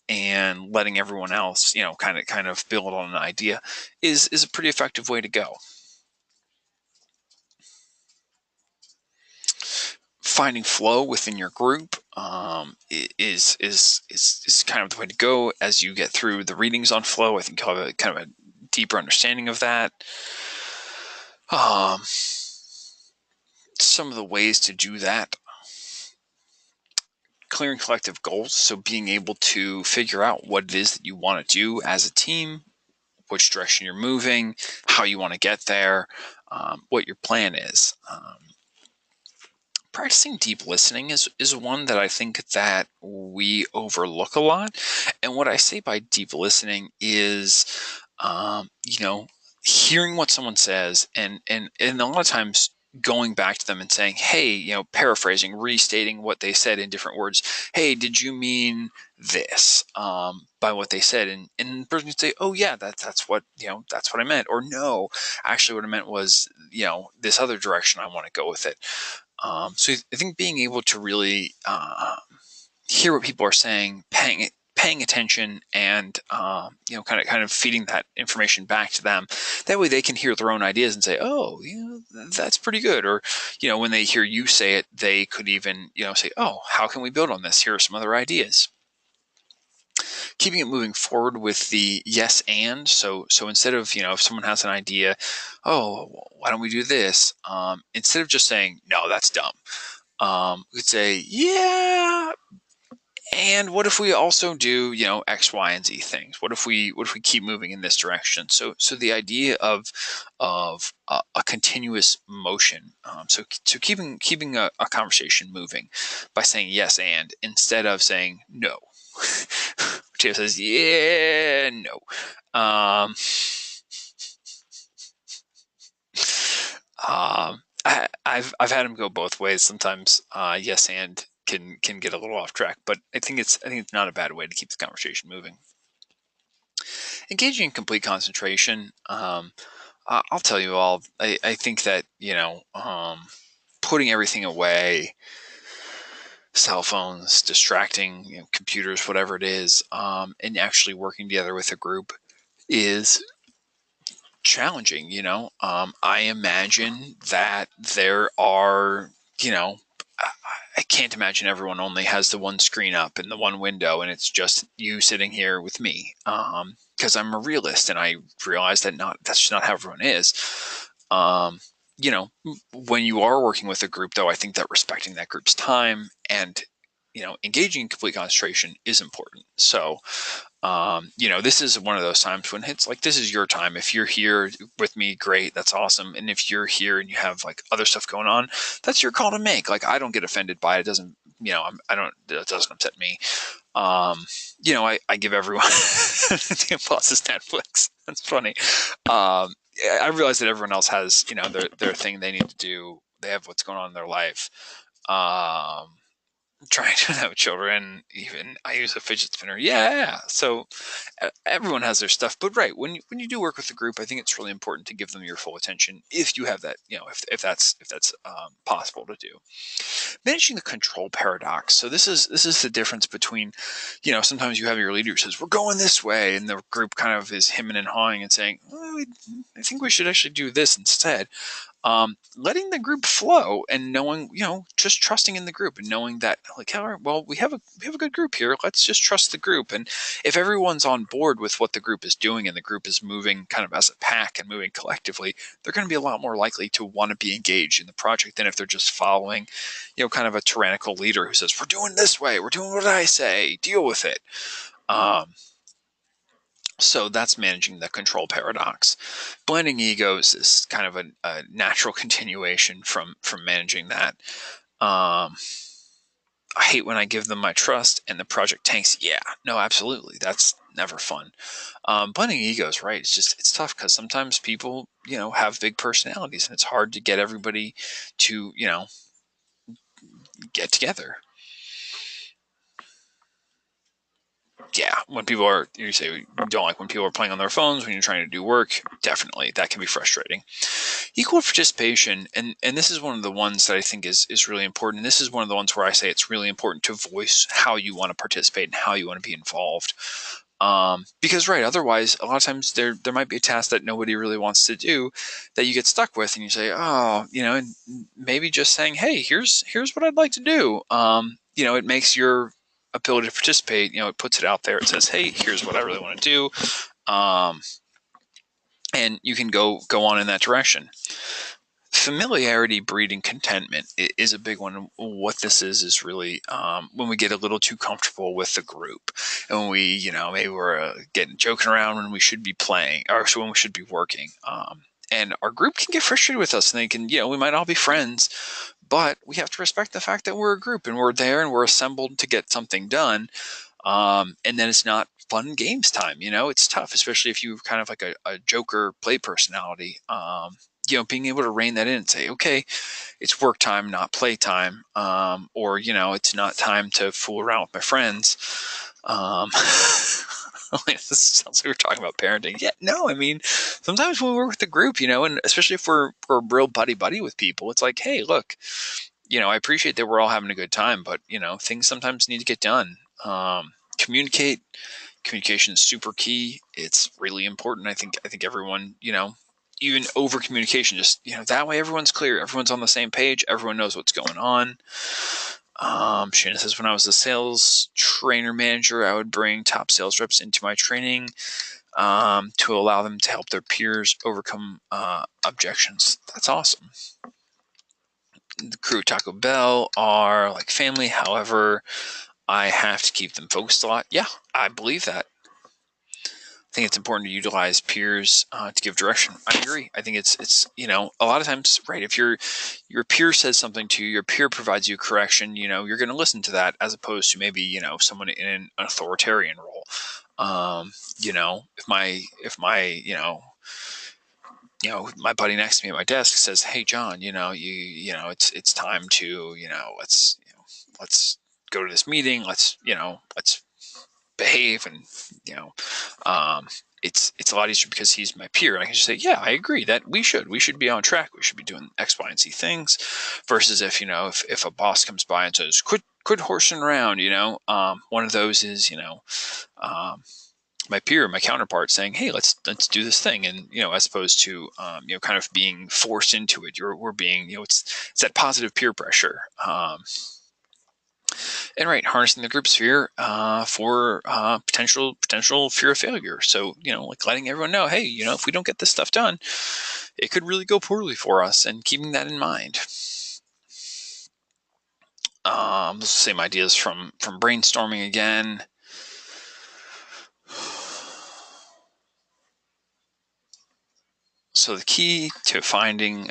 and letting everyone else, kind of build on an idea is a pretty effective way to go. Finding flow within your group is kind of the way to go as you get through the readings on flow. I think you'll have a kind of a deeper understanding of that. Some of the ways to do that: clearing collective goals. So being able to figure out what it is that you want to do as a team, which direction you're moving, how you want to get there, what your plan is. Practicing deep listening is one that I think that we overlook a lot. And what I say by deep listening is, hearing what someone says and a lot of times going back to them and saying, hey, paraphrasing, restating what they said in different words. Hey, did you mean this by what they said? And the person can say, oh yeah, that's what I meant. Or no, actually what I meant was, this other direction I want to go with it. So I think being able to really hear what people are saying, paying attention, and kind of feeding that information back to them. That way they can hear their own ideas and say, oh, that's pretty good. Or when they hear you say it, they could even say, oh, how can we build on this? Here are some other ideas. Keeping it moving forward with the yes and. So instead of if someone has an idea, oh, why don't we do this? Instead of just saying no, that's dumb, we could say, yeah, and what if we also do X, Y, and Z things? What if we keep moving in this direction? So the idea of a continuous motion. So keeping a conversation moving by saying yes and instead of saying no. Jeff says, yeah, no. I've had him go both ways. Sometimes yes and can get a little off track, but I think it's not a bad way to keep the conversation moving. Engaging in complete concentration. I'll tell you all. I think that putting everything away, cell phones, distracting computers, whatever it is, and actually working together with a group is challenging. I imagine that there are, I can't imagine everyone only has the one screen up and the one window and it's just you sitting here with me. Because I'm a realist and I realize that that's just not how everyone is. When you are working with a group though, I think that respecting that group's time and, engaging in complete concentration is important. So, this is one of those times when it's like, this is your time. If you're here with me, great, that's awesome. And if you're here and you have like other stuff going on, that's your call to make. Like, I don't get offended by it. It doesn't, that doesn't upset me. I give everyone plus is Netflix. That's funny. I realize that everyone else has, their thing they need to do. They have what's going on in their life. Trying to have children, even I use a fidget spinner. Yeah. So everyone has their stuff, but right. When you do work with a group, I think it's really important to give them your full attention. If you have that, if that's possible to do. Managing the control paradox. So this is the difference between, sometimes you have your leader who says, we're going this way. And the group kind of is hemming and hawing and saying, well, I think we should actually do this instead. Letting the group flow and knowing, just trusting in the group and knowing that like, all right, well, we have a good group here. Let's just trust the group. And if everyone's on board with what the group is doing and the group is moving kind of as a pack and moving collectively, they're going to be a lot more likely to want to be engaged in the project than if they're just following, kind of a tyrannical leader who says, we're doing this way. We're doing what I say, deal with it. So that's managing the control paradox. Blending egos is kind of a natural continuation from managing that. Um, I hate when I give them my trust and the project tanks. Yeah, no, absolutely. That's never fun. Blending egos, right? It's tough because sometimes people, have big personalities and it's hard to get everybody to, get together. Yeah, when people are, you say you don't like when people are playing on their phones when you're trying to do work, definitely that can be frustrating. Equal participation, and this is one of the ones that I think is really important. And this is one of the ones where I say it's really important to voice how you want to participate and how you want to be involved. Because right, otherwise, a lot of times there might be a task that nobody really wants to do that you get stuck with, and you say, oh, and maybe just saying, hey, here's what I'd like to do. It makes your ability to participate. It puts it out there. It says, hey, here's what I really want to do, and you can go on in that direction. Familiarity breeding contentment is a big one. What this is really when we get a little too comfortable with the group, and when we, maybe we're getting joking around when we should be playing, or so when we should be working. And our group can get frustrated with us, and they can, we might all be friends, but we have to respect the fact that we're a group and we're there and we're assembled to get something done. And then it's not fun games time. It's tough, especially if you kind of like a joker play personality. Being able to rein that in and say, okay, it's work time, not play time. Or, it's not time to fool around with my friends. This sounds like we're talking about parenting. Yeah, no, I mean, sometimes when we're with the group, and especially if we're real buddy with people, it's like, hey, look, I appreciate that we're all having a good time, but things sometimes need to get done. Communicate. Communication is super key. It's really important. I think everyone, even over communication, just that way everyone's clear, everyone's on the same page, everyone knows what's going on. Shannon says, when I was a sales trainer manager, I would bring top sales reps into my training to allow them to help their peers overcome objections. That's awesome. The crew at Taco Bell are like family. However, I have to keep them focused a lot. Yeah, I believe that. I think it's important to utilize peers to give direction. I agree. I think it's a lot of times, right, if your peer says something to you, your peer provides you correction, you're going to listen to that as opposed to maybe someone in an authoritarian role. If my buddy next to me at my desk says, hey John, it's time to let's go to this meeting, let's behave, and it's a lot easier because he's my peer, and I can just say, yeah, I agree that we should be on track, we should be doing X, Y, and Z things, versus if a boss comes by and says, quit horsing around, one of those is my peer, my counterpart, saying, hey, let's do this thing, and as opposed to kind of being forced into it. We're being, it's that positive peer pressure. And right, harnessing the group sphere for potential fear of failure. So like letting everyone know, hey, if we don't get this stuff done, it could really go poorly for us, and keeping that in mind. Same ideas from brainstorming again. So the key to finding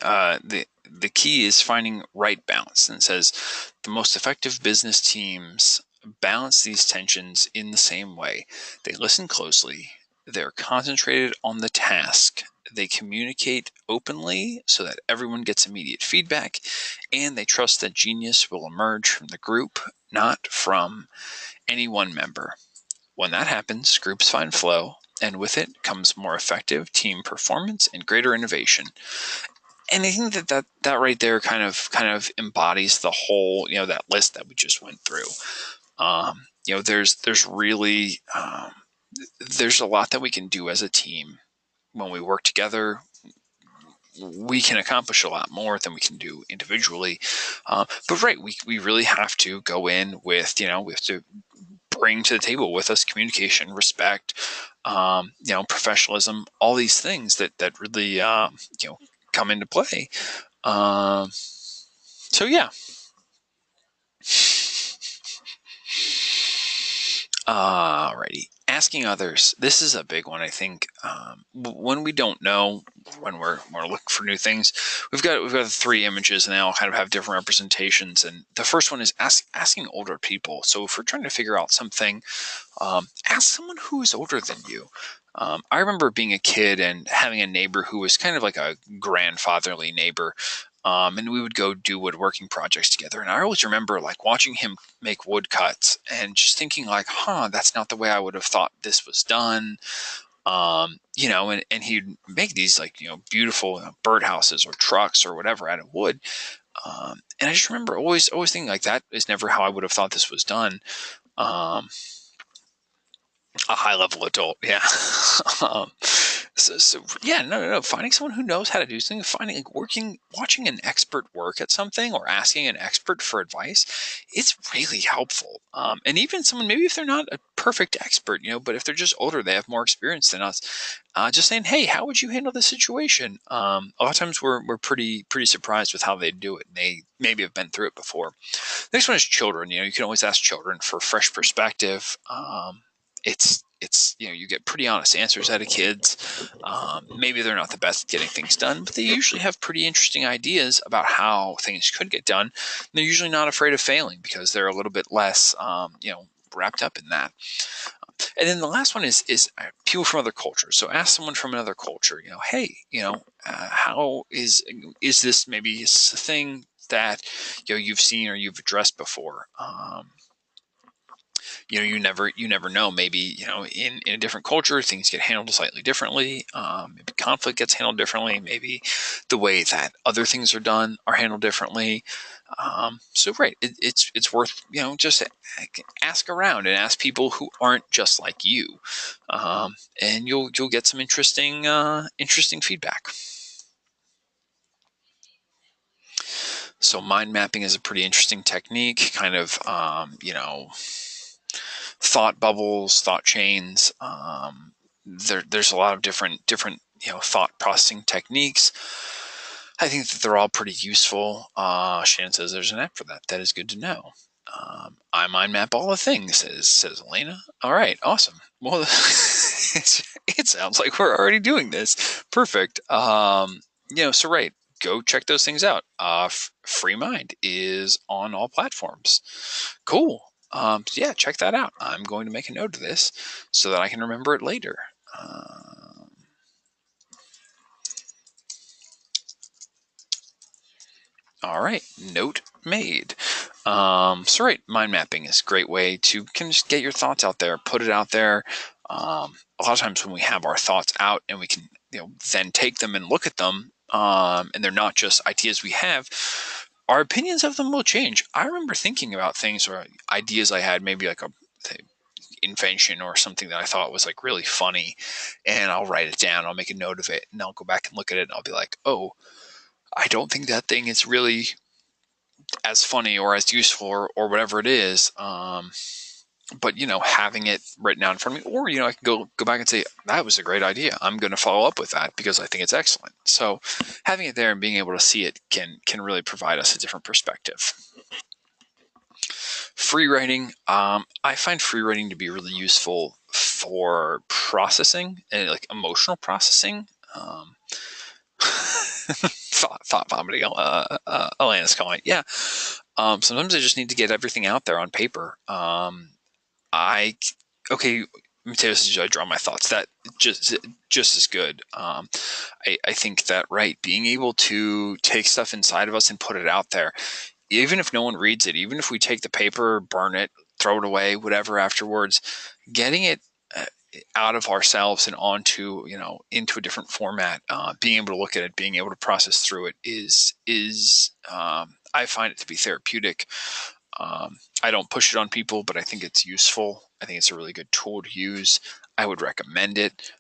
the key is finding right balance, and it says the most effective business teams balance these tensions in the same way. They listen closely, they're concentrated on the task, they communicate openly so that everyone gets immediate feedback, and they trust that genius will emerge from the group, not from any one member. When that happens, groups find flow, and with it comes more effective team performance and greater innovation. And I think that right there kind of embodies the whole, that list that we just went through. There's really there's a lot that we can do as a team. When we work together, we can accomplish a lot more than we can do individually. But right, we really have to go in with, we have to bring to the table with us communication, respect, professionalism, all these things that really come into play. So yeah. Alrighty. asking others. This is a big one, I think. When we don't know, when we're looking for new things, we've got the three images, and they all kind of have different representations. And the first one is asking older people. So if we're trying to figure out something, ask someone who is older than you. I remember being a kid and having a neighbor who was kind of like a grandfatherly neighbor. And we would go do woodworking projects together. And I always remember like watching him make woodcuts and just thinking like, that's not the way I would have thought this was done. And he'd make these like, beautiful birdhouses or trucks or whatever out of wood. And I just remember always thinking like that is never how I would have thought this was done. A high level adult. Yeah. So yeah, no. Finding someone who knows how to do something, watching an expert work at something or asking an expert for advice, it's really helpful. And even someone, maybe if they're not a perfect expert, but if they're just older, they have more experience than us, just saying, hey, how would you handle this situation? A lot of times we're pretty surprised with how they do it. And they maybe have been through it before. Next one is children. You can always ask children for fresh perspective. It's you get pretty honest answers out of kids. Maybe they're not the best at getting things done, but they usually have pretty interesting ideas about how things could get done. And they're usually not afraid of failing because they're a little bit less wrapped up in that. And then the last one is people from other cultures. So ask someone from another culture, hey, how is this maybe a thing that you've seen or you've addressed before? You never know. Maybe in a different culture, things get handled slightly differently. Maybe conflict gets handled differently. Maybe the way that other things are done are handled differently. So right, it's worth just ask around and ask people who aren't just like you, and you'll get some interesting feedback. So mind mapping is a pretty interesting technique, kind of thought bubbles, thought chains. There's a lot of different thought processing techniques. I think that they're all pretty useful. Shannon says there's an app for that. That is good to know. I mind map all the things, says Elena. All right, awesome. Well, it sounds like we're already doing this. Perfect. So right, go check those things out. Free Mind is on all platforms. Cool. Yeah, check that out. I'm going to make a note of this so that I can remember it later. All right, note made. So right, mind mapping is a great way to kind of just get your thoughts out there, put it out there. A lot of times when we have our thoughts out and we can then take them and look at them, and they're not just ideas we have, our opinions of them will change. I remember thinking about things or ideas I had, maybe like a invention or something that I thought was like really funny, and I'll write it down, I'll make a note of it, and I'll go back and look at it and I'll be like, oh, I don't think that thing is really as funny or as useful or whatever it is. But having it written down in front of me, or I can go back and say that was a great idea. I'm going to follow up with that because I think it's excellent. So having it there and being able to see it can really provide us a different perspective. Free writing, I find free writing to be really useful for processing and like emotional processing. Thought vomiting. Alana's calling. Yeah. Sometimes I just need to get everything out there on paper. Okay. Mateus, I draw my thoughts. That just as good. I think that right, being able to take stuff inside of us and put it out there, even if no one reads it, even if we take the paper, burn it, throw it away, whatever afterwards, getting it out of ourselves and onto into a different format, being able to look at it, being able to process through it is I find it to be therapeutic. I don't push it on people, but I think it's useful. I think it's a really good tool to use. I would recommend it.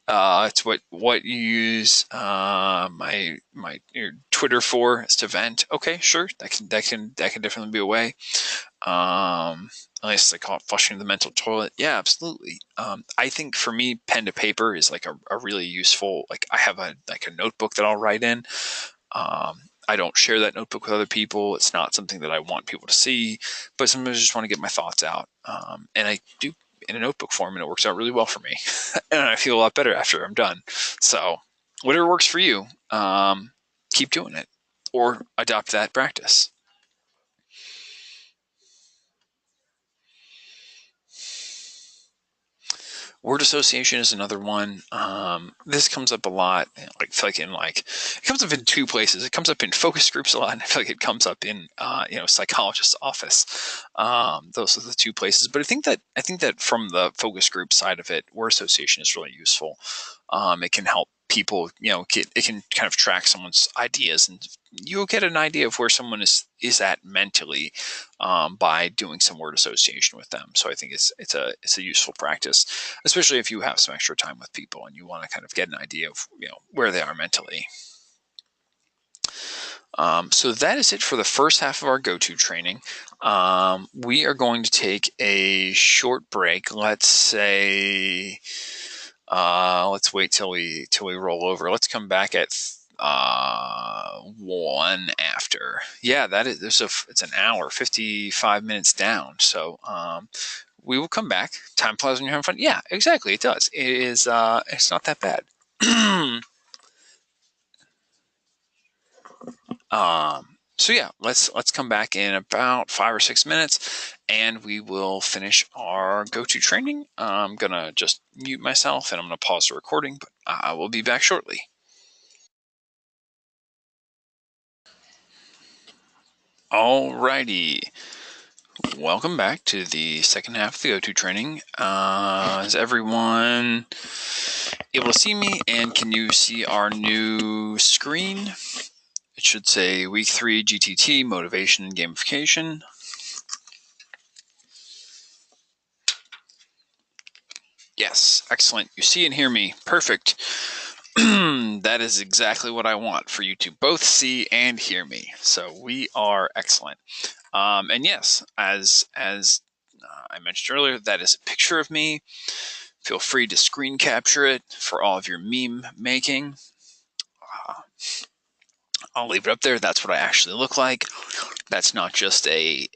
It's what you use my your Twitter for is to vent. Okay, sure, that can definitely be a way. At least they call it flushing the mental toilet. Yeah, absolutely. I think for me, pen to paper is like a really useful. Like I have a notebook that I'll write in. I don't share that notebook with other people. It's not something that I want people to see, but sometimes I just want to get my thoughts out. And I do in a notebook form, and it works out really well for me. And I feel a lot better after I'm done. So whatever works for you, keep doing it or adopt that practice. Word association is another one. This comes up a lot. I feel like it comes up in two places. It comes up in focus groups a lot, and I feel like it comes up in psychologist's office. Those are the two places. But I think that from the focus group side of it, word association is really useful. It can help people, it can kind of track someone's ideas, and you'll get an idea of where someone is at mentally by doing some word association with them. So I think it's a useful practice, especially if you have some extra time with people and you want to kind of get an idea of where they are mentally. So that is it for the first half of our go-to training. We are going to take a short break. Let's say, let's wait till we roll over. Let's come back at 1 after. Yeah, it's an hour, 55 minutes down. So we will come back. Time flies when you're having fun. Yeah, exactly. It does. It is. It's not that bad. So yeah, let's come back in about 5 or 6 minutes, and we will finish our go-to training. I'm gonna just mute myself, and I'm gonna pause the recording, but I will be back shortly. Alrighty, welcome back to the second half of the go-to training. Is everyone able to see me, and can you see our new screen? It should say week 3 GTT motivation and gamification. Yes, excellent. You see and hear me. Perfect. That is exactly what I want, for you to both see and hear me. So we are excellent. And yes, as I mentioned earlier, that is a picture of me. Feel free to screen capture it for all of your meme making. I'll leave it up there. That's what I actually look like. That's not just a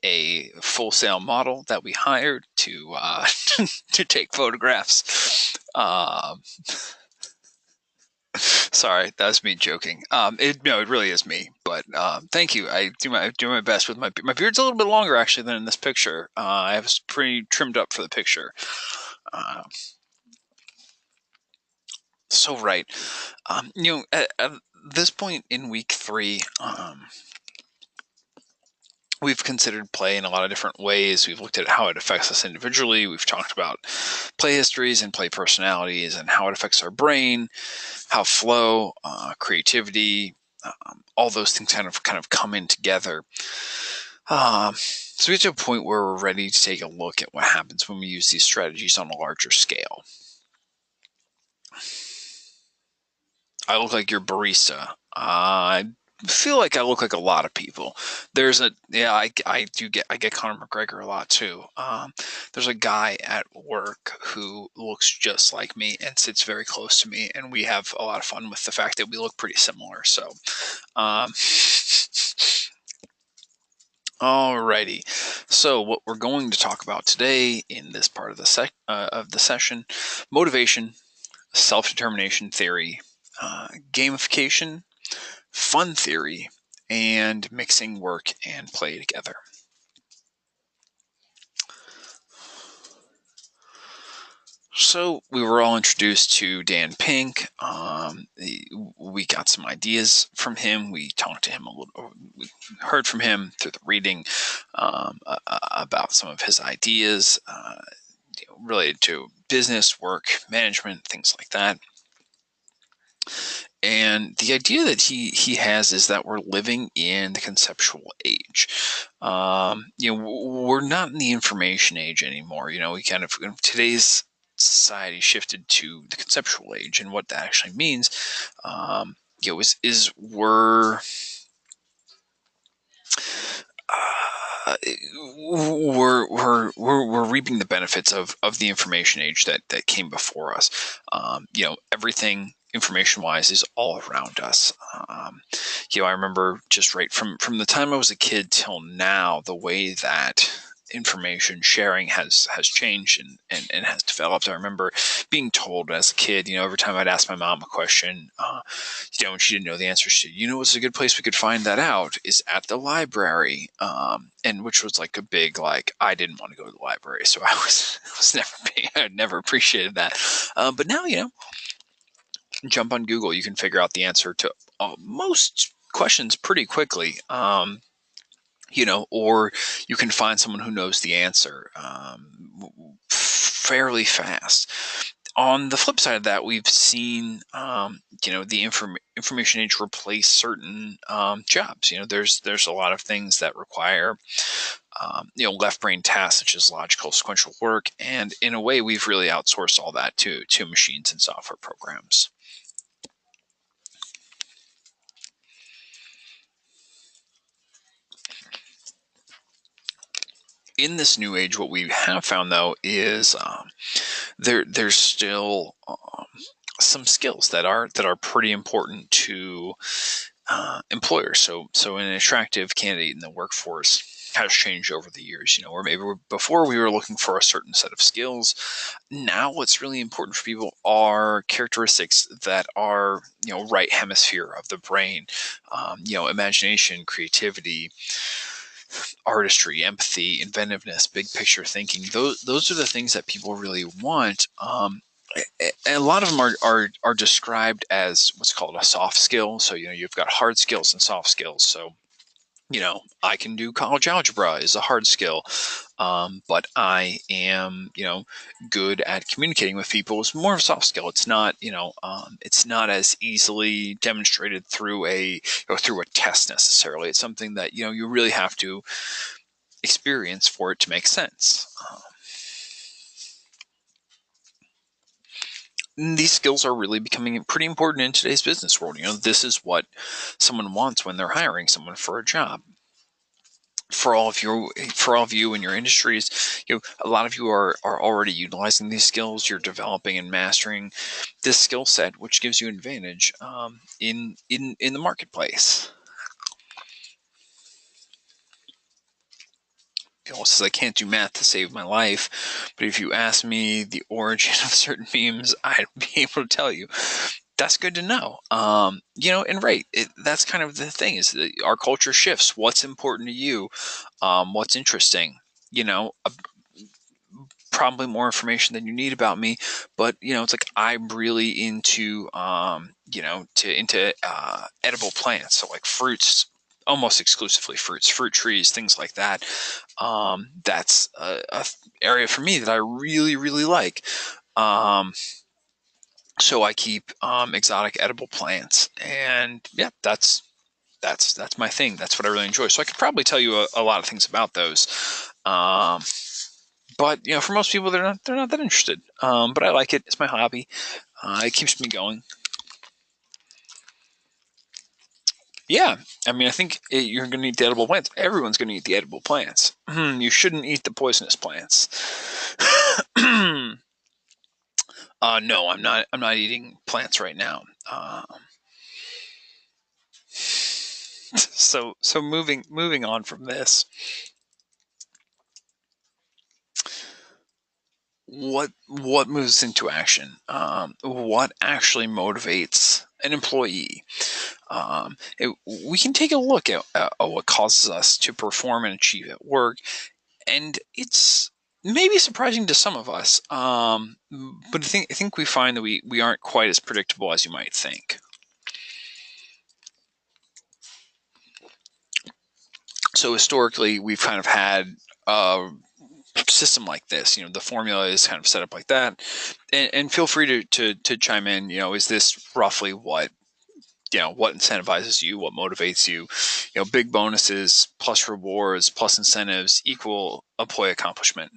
full sale model that we hired to to take photographs. Sorry, that's me joking. It really is me. But thank you. I do my best with my beard's a little bit longer actually than in this picture. I was pretty trimmed up for the picture. So right, at this point in week 3, we've considered play in a lot of different ways. We've looked at how it affects us individually. We've talked about play histories and play personalities and how it affects our brain, how flow, creativity, all those things kind of come in together. So we get to a point where we're ready to take a look at what happens when we use these strategies on a larger scale. I look like your barista. I feel like I look like a lot of people. I get Conor McGregor a lot too. There's a guy at work who looks just like me and sits very close to me, and we have a lot of fun with the fact that we look pretty similar. So, alrighty. So what we're going to talk about today in this part of the session: motivation, self-determination theory, gamification, fun theory, and mixing work and play together. So we were all introduced to Dan Pink. We got some ideas from him. We talked to him a little. We heard from him through the reading about some of his ideas related to business, work, management, things like that. And the idea that he has is that we're living in the conceptual age. We're not in the information age anymore. We kind of, today's society shifted to the conceptual age, and what that actually means, is we're reaping the benefits of the information age that came before us. Everything information-wise is all around us. I remember just right from the time I was a kid till now, the way that information sharing has changed and has developed. I remember being told as a kid, every time I'd ask my mom a question, when she didn't know the answer, what's a good place we could find that out is at the library. And which was like a big, I didn't want to go to the library. So I never appreciated that. But now, jump on Google, you can figure out the answer to most questions pretty quickly. Or you can find someone who knows the answer fairly fast. On the flip side of that, we've seen, the information age replace certain jobs. There's a lot of things that require, left brain tasks such as logical sequential work, and in a way, we've really outsourced all that to machines and software programs. In this new age, what we have found though is there's still some skills that are pretty important to employers. So an attractive candidate in the workforce has changed over the years. Or maybe before we were looking for a certain set of skills. Now, what's really important for people are characteristics that are right hemisphere of the brain. Imagination, creativity, artistry, empathy, inventiveness, big picture thinking. Those are the things that people really want. And a lot of them are described as what's called a soft skill. So you've got hard skills and soft skills. So I can do college algebra is a hard skill, but I am good at communicating with people is more of a soft skill. It's not it's not as easily demonstrated through a test necessarily. It's something that you really have to experience for it to make sense. These skills are really becoming pretty important in today's business world. This is what someone wants when they're hiring someone for a job. For all of you in your industries, a lot of you are already utilizing these skills. You're developing and mastering this skill set, which gives you an advantage in the marketplace. People says I can't do math to save my life, but if you ask me the origin of certain memes, I'd be able to tell you. That's good to know. And right, that's kind of the thing is that our culture shifts. What's important to you? What's interesting? Probably more information than you need about me, but it's like I'm really into into edible plants, so like fruits, almost exclusively fruits, fruit trees, things like that. That's a area for me that I really really like. So I keep exotic edible plants, and yeah, that's my thing. That's what I really enjoy. So I could probably tell you a lot of things about those. But for most people, they're not that interested. But I like it. It's my hobby. It keeps me going. Yeah, I mean, I think you're going to eat the edible plants. Everyone's going to eat the edible plants. You shouldn't eat the poisonous plants. No, I'm not. I'm not eating plants right now. So moving on from this. What moves into action? What actually motivates an employee? We can take a look at what causes us to perform and achieve at work, and it's maybe surprising to some of us. But I think we find that we aren't quite as predictable as you might think. So historically, we've kind of had a system like this. The formula is kind of set up like that, and feel free to chime in. Is this roughly what what incentivizes you, what motivates you? Big bonuses plus rewards plus incentives equal employee accomplishment.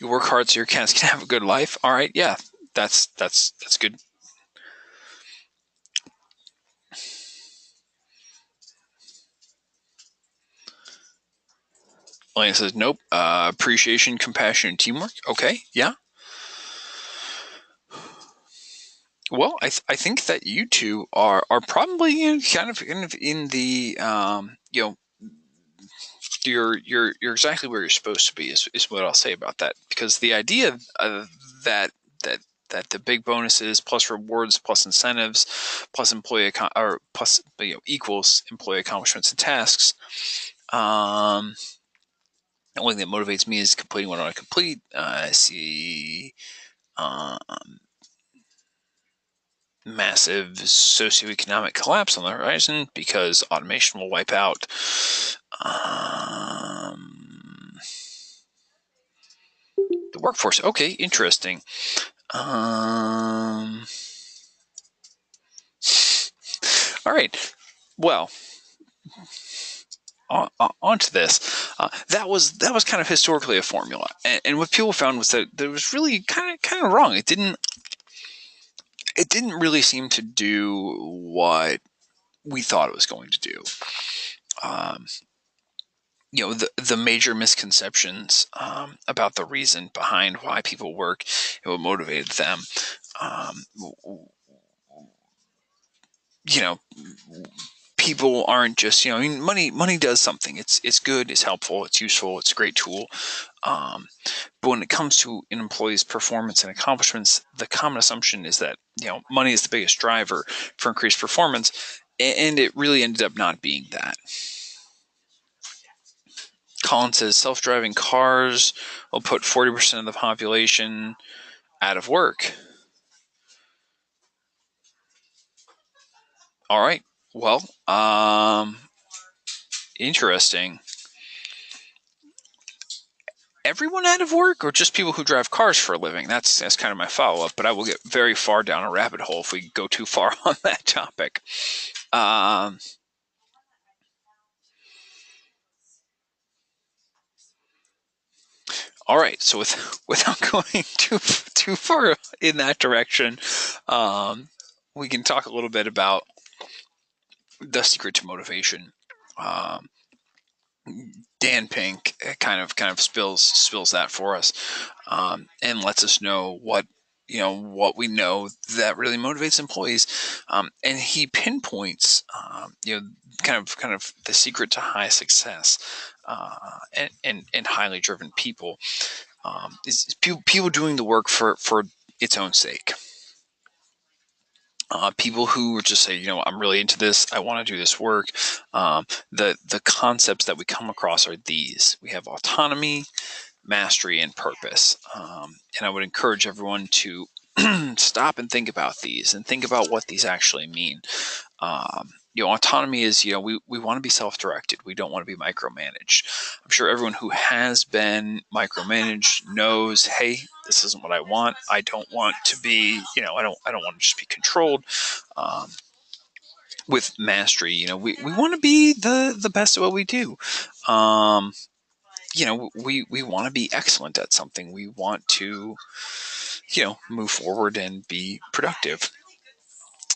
You work hard so your cats can have a good life. All right, yeah, that's good. Elena says, nope. Appreciation, compassion, and teamwork. Okay, yeah. Well, I think that you two are probably kind of in the you're exactly where you're supposed to be is what I'll say about that, because the idea that that that the big bonuses plus rewards plus incentives plus or plus equals employee accomplishments and tasks. The only thing that motivates me is completing what I want to complete. I see um, massive socioeconomic collapse on the horizon because automation will wipe out the workforce. Okay, interesting. All right. Well, on to this. That was kind of historically a formula, and what people found was that it was really kind of wrong. It didn't really seem to do what we thought it was going to do. Um, the major misconceptions about the reason behind why people work and what motivated them. Um, you know, people aren't just I mean, money does something. It's good, it's helpful, it's useful, it's a great tool. But when it comes to an employee's performance and accomplishments, the common assumption is that money is the biggest driver for increased performance, and it really ended up not being that. Colin says self-driving cars will put 40% of the population out of work. All right. Well, interesting. Everyone out of work, or just people who drive cars for a living? That's kind of my follow-up, but I will get very far down a rabbit hole if we go too far on that topic. Um, all right. So without going too far in that direction, we can talk a little bit about the secret to motivation. Um, Dan Pink kind of spills that for us, and lets us know what what we know that really motivates employees, and he pinpoints kind of the secret to high success, and highly driven people, is people doing the work for its own sake. People who just say, I'm really into this. I want to do this work. The concepts that we come across are these. We have autonomy, mastery, and purpose. And I would encourage everyone to stop and think about these and think about what these actually mean. Autonomy is, we want to be self-directed. We don't want to be micromanaged. I'm sure everyone who has been micromanaged knows, hey, this isn't what I want. I don't want to be, I don't want to just be controlled. Um, with mastery, we want to be the best at what we do. We want to be excellent at something. We want to, move forward and be productive.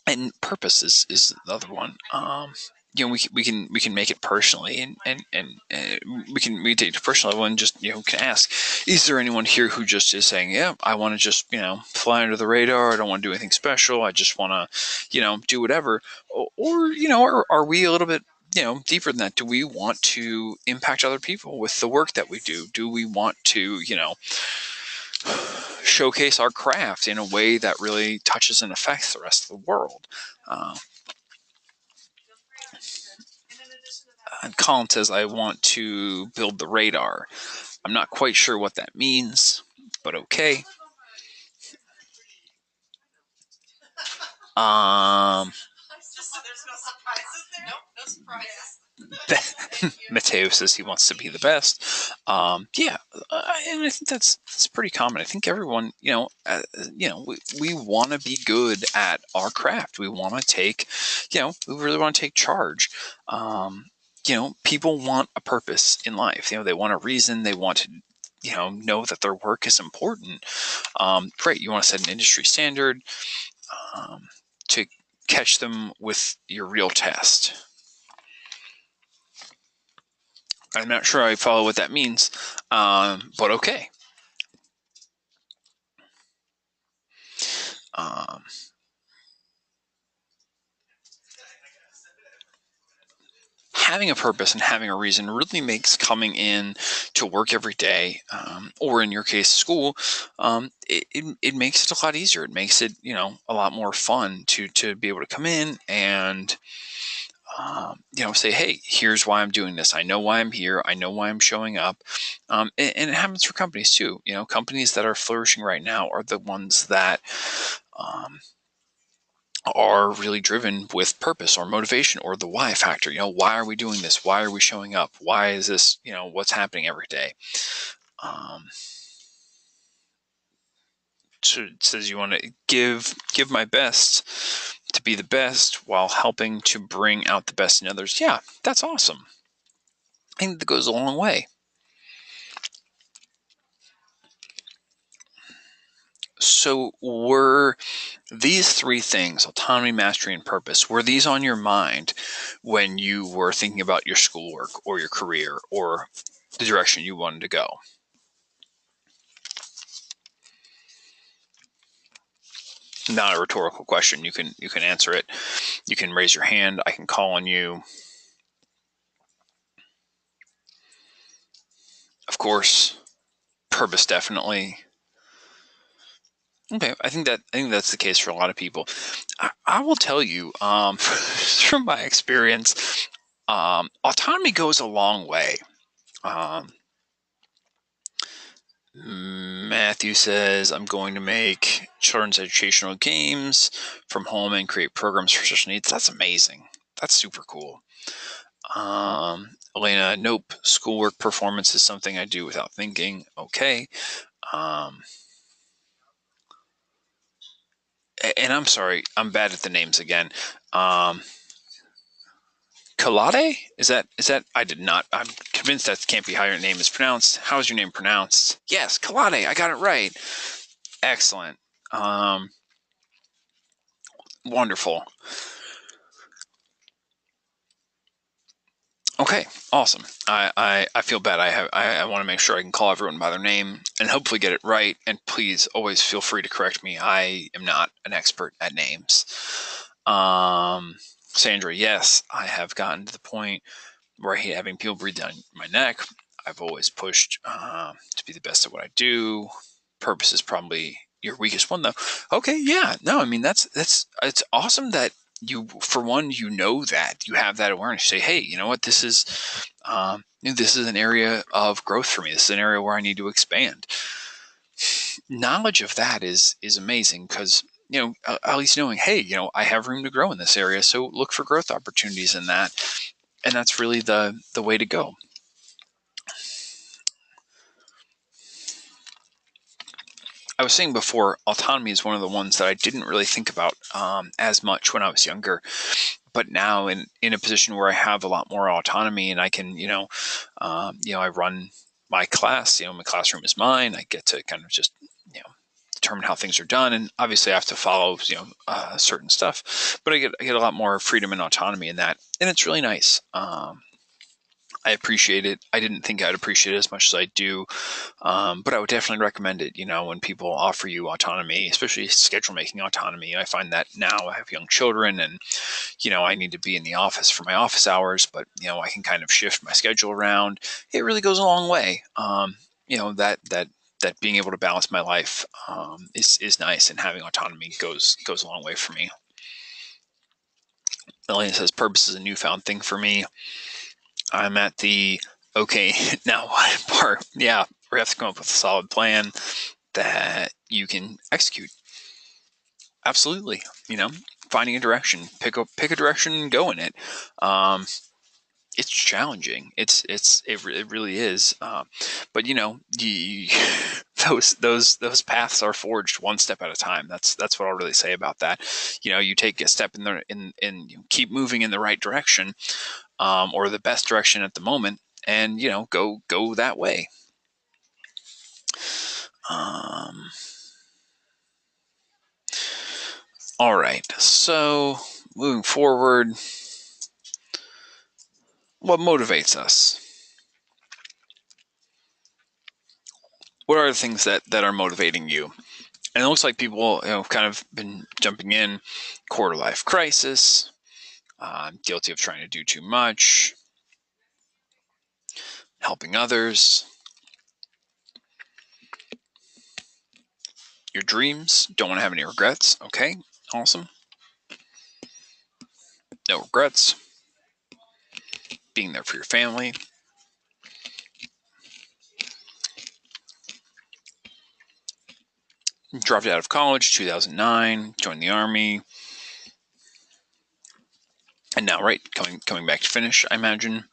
And purpose is the other one. We can make it personally, and we take it personally and just can ask, is there anyone here who just is saying, yeah, I want to just fly under the radar, I don't want to do anything special, I just want to do whatever, or are we a little bit deeper than that? Do we want to impact other people with the work that we do? Do we want to showcase our craft in a way that really touches and affects the rest of the world? And Colin says, I want to build the radar. I'm not quite sure what that means, but okay. Mateo says he wants to be the best. Yeah, and I think that's pretty common. I think everyone, we want to be good at our craft. We want to take, we really want to take charge. People want a purpose in life. They want a reason. They want to, know that their work is important. Great. You want to set an industry standard, to catch them with your real test. I'm not sure I follow what that means, but okay. Um, Having a purpose and having a reason really makes coming in to work every day, or in your case, school, it makes it a lot easier. It makes it, a lot more fun to be able to come in and, say, hey, here's why I'm doing this. I know why I'm here. I know why I'm showing up. And it happens for companies too. Companies that are flourishing right now are the ones that, um, are really driven with purpose or motivation or the why factor. Why are we doing this? Why are we showing up? Why is this, what's happening every day? So it says you want to give my best to be the best while helping to bring out the best in others. Yeah, that's awesome. I think that goes a long way. So were these three things, autonomy, mastery, and purpose, were these on your mind when you were thinking about your schoolwork or your career or the direction you wanted to go? Not a rhetorical question. You can answer it. You can raise your hand. I can call on you. Of course, purpose definitely. Okay, I think that's the case for a lot of people. I will tell you, from my experience, autonomy goes a long way. Um, Matthew says, I'm going to make children's educational games from home and create programs for special needs. That's amazing. That's super cool. Elena, nope. Schoolwork performance is something I do without thinking. Okay. Um, and I'm sorry, I'm bad at the names again. Kalade? Is that I did not. I'm convinced that can't be how your name is pronounced. How is your name pronounced? Yes, Kalade. I got it right. Excellent. Um, Wonderful. Okay, awesome. I feel bad. I want to make sure I can call everyone by their name and hopefully get it right. And please always feel free to correct me. I am not an expert at names. Sandra, yes, I have gotten to the point where I hate having people breathe down my neck. I've always pushed to be the best at what I do. Purpose is probably your weakest one, though. Okay, yeah, no, I mean that's it's awesome that you, for one, that you have that awareness. You say, hey, you know what, this is an area of growth for me. This is an area where I need to expand. Knowledge of that is amazing because at least knowing, hey, I have room to grow in this area, so look for growth opportunities in that, and that's really the way to go. I was saying before, autonomy is one of the ones that I didn't really think about as much when I was younger, but now in a position where I have a lot more autonomy and I can, I run my class. My classroom is mine. I get to kind of just, determine how things are done, and obviously I have to follow, certain stuff. But I get a lot more freedom and autonomy in that, and it's really nice. I appreciate it. I didn't think I'd appreciate it as much as I do, but I would definitely recommend it. When people offer you autonomy, especially schedule making autonomy. I find that now I have young children, and I need to be in the office for my office hours, but I can kind of shift my schedule around. It really goes a long way. That being able to balance my life is nice, and having autonomy goes a long way for me. Elena says purpose is a newfound thing for me. I'm at the okay now what part? Yeah, we have to come up with a solid plan that you can execute. Absolutely, finding a direction, pick a direction and go in it. It's challenging. It really is. But those paths are forged one step at a time. That's what I'll really say about that. You take a step in you keep moving in the right direction, or the best direction at the moment, and go that way. All right. So moving forward, what motivates us? what are the things that are motivating you? And it looks like people, kind of been jumping in. Quarter life crisis, guilty of trying to do too much, helping others, your dreams, don't want to have any regrets. Okay, awesome. No regrets. Being there for your family. Dropped out of college, 2009, joined the Army. And now, right, coming back to finish, I imagine.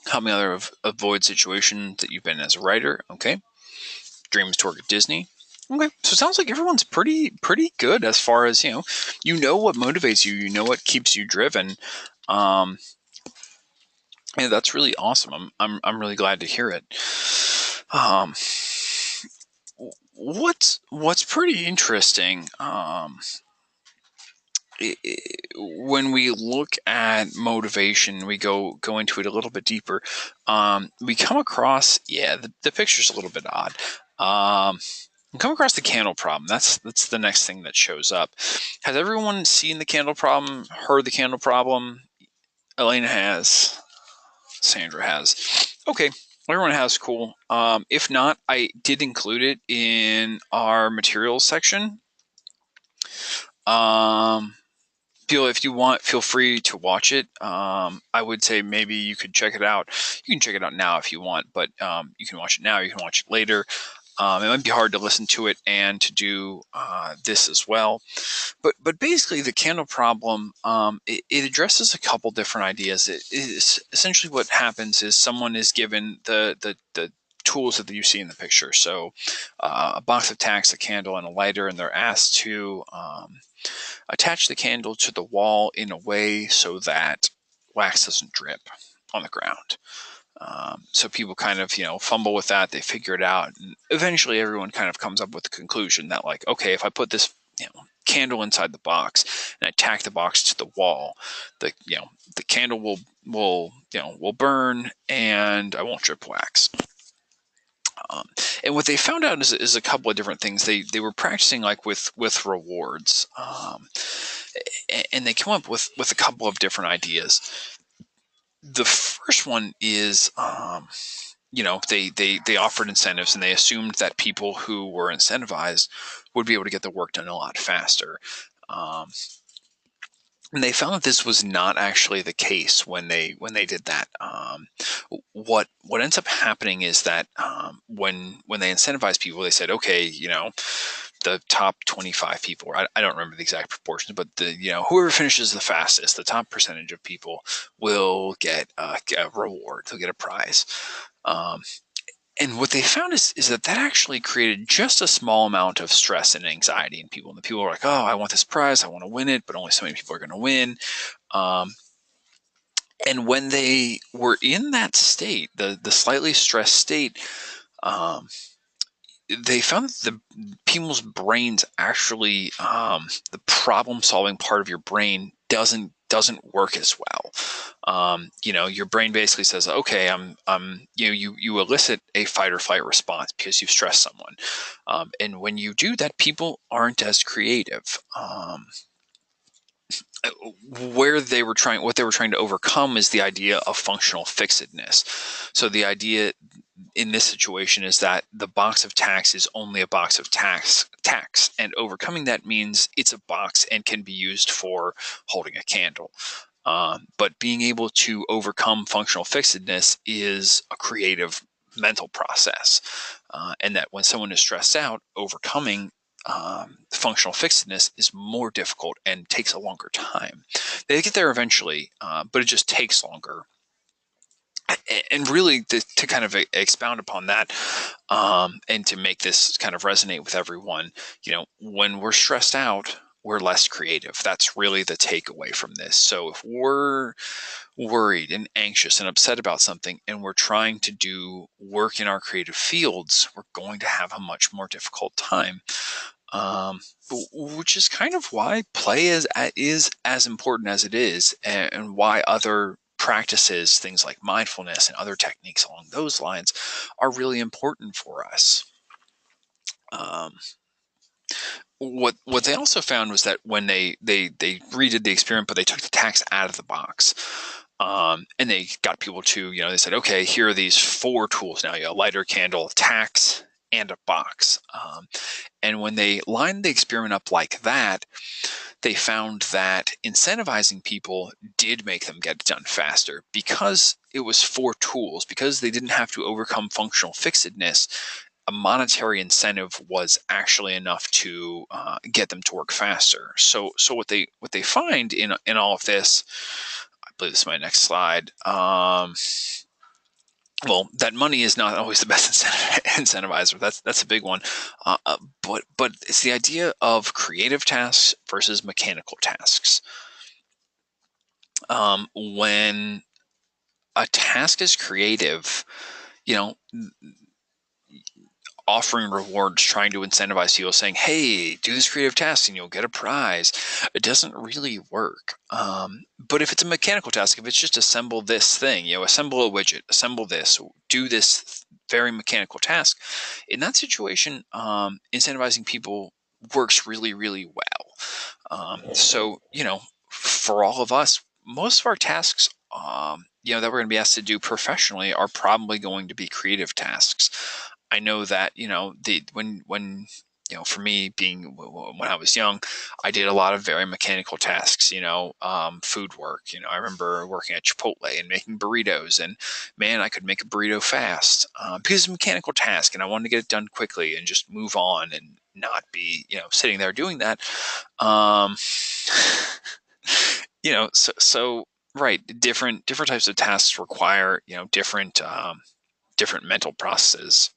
Helping others avoid situations that you've been as a writer. Okay. Dreams to work at Disney. Okay, so it sounds like everyone's pretty good as far as what motivates you, what keeps you driven. Yeah, that's really awesome. I'm really glad to hear it. Um, what's pretty interesting, when we look at motivation, we go into it a little bit deeper. We come across, the picture's a little bit odd. We come across the candle problem. That's the next thing that shows up. Has everyone seen the candle problem? Heard the candle problem? Elena has. Sandra has. Okay, everyone has. Cool. If not, I did include it in our materials section. If you want, feel free to watch it. I would say maybe you could check it out. You can check it out now if you want, but you can watch it now. You can watch it later. It might be hard to listen to it and to do this as well. But basically, the candle problem, it addresses a couple different ideas. It is essentially what happens is someone is given the tools that you see in the picture. So a box of tacks, a candle, and a lighter, and they're asked to attach the candle to the wall in a way so that wax doesn't drip on the ground. So people kind of, fumble with that. They figure it out. And eventually everyone kind of comes up with the conclusion that, like, okay, if I put this, candle inside the box and I tack the box to the wall, the candle will burn and I won't drip wax. And what they found out is a couple of different things. They were practicing like with rewards, and they come up with a couple of different ideas. The first one is, they offered incentives, and they assumed that people who were incentivized would be able to get the work done a lot faster. And they found that this was not actually the case when they did that. What ends up happening is that when they incentivize people, they said, okay, the top 25 people, I don't remember the exact proportions, but whoever finishes the fastest, the top percentage of people will get a reward. They'll get a prize. And what they found is that actually created just a small amount of stress and anxiety in people. And the people were like, oh, I want this prize, I want to win it, but only so many people are going to win. And when they were in that state, the slightly stressed state, they found that the people's brains actually, the problem-solving part of your brain doesn't work as well. Your brain basically says, okay, you elicit a fight or flight response because you've stressed someone. And when you do that, people aren't as creative. What they were trying to overcome is the idea of functional fixedness. So the idea in this situation is that the box of tacks is only a box of tacks, and overcoming that means it's a box and can be used for holding a candle. But being able to overcome functional fixedness is a creative mental process, and that when someone is stressed out, overcoming functional fixedness is more difficult and takes a longer time. They get there eventually, but it just takes longer. And really, to kind of expound upon that, and to make this kind of resonate with everyone, when we're stressed out, we're less creative. That's really the takeaway from this. So if we're worried and anxious and upset about something, and we're trying to do work in our creative fields, we're going to have a much more difficult time. Which is kind of why play is as important as it is, and why other practices, things like mindfulness and other techniques along those lines, are really important for us. What they also found was that when they redid the experiment, but they took the task out of the box, and they got people to, they said, okay, here are these 4 tools now: lighter, candle, tax, and a box. And when they lined the experiment up like that, they found that incentivizing people did make them get it done faster, because it was 4 tools, because they didn't have to overcome functional fixedness. A monetary incentive was actually enough to get them to work faster. So what they find in all of this, I believe this is my next slide. Well, that money is not always the best incentivizer. That's a big one. But it's the idea of creative tasks versus mechanical tasks. When a task is creative, you know, offering rewards, trying to incentivize people, saying, hey, do this creative task and you'll get a prize, it doesn't really work. But if it's a mechanical task, if it's just assemble this thing, assemble a widget, assemble this, do this very mechanical task, in that situation, incentivizing people works really, really well. So, for all of us, most of our tasks, that we're going to be asked to do professionally are probably going to be creative tasks. I know that, when for me, being when I was young, I did a lot of very mechanical tasks, food work. I remember working at Chipotle and making burritos, and man, I could make a burrito fast because it's a mechanical task, and I wanted to get it done quickly and just move on and not be, sitting there doing that. So right, different types of tasks require, different mental processes.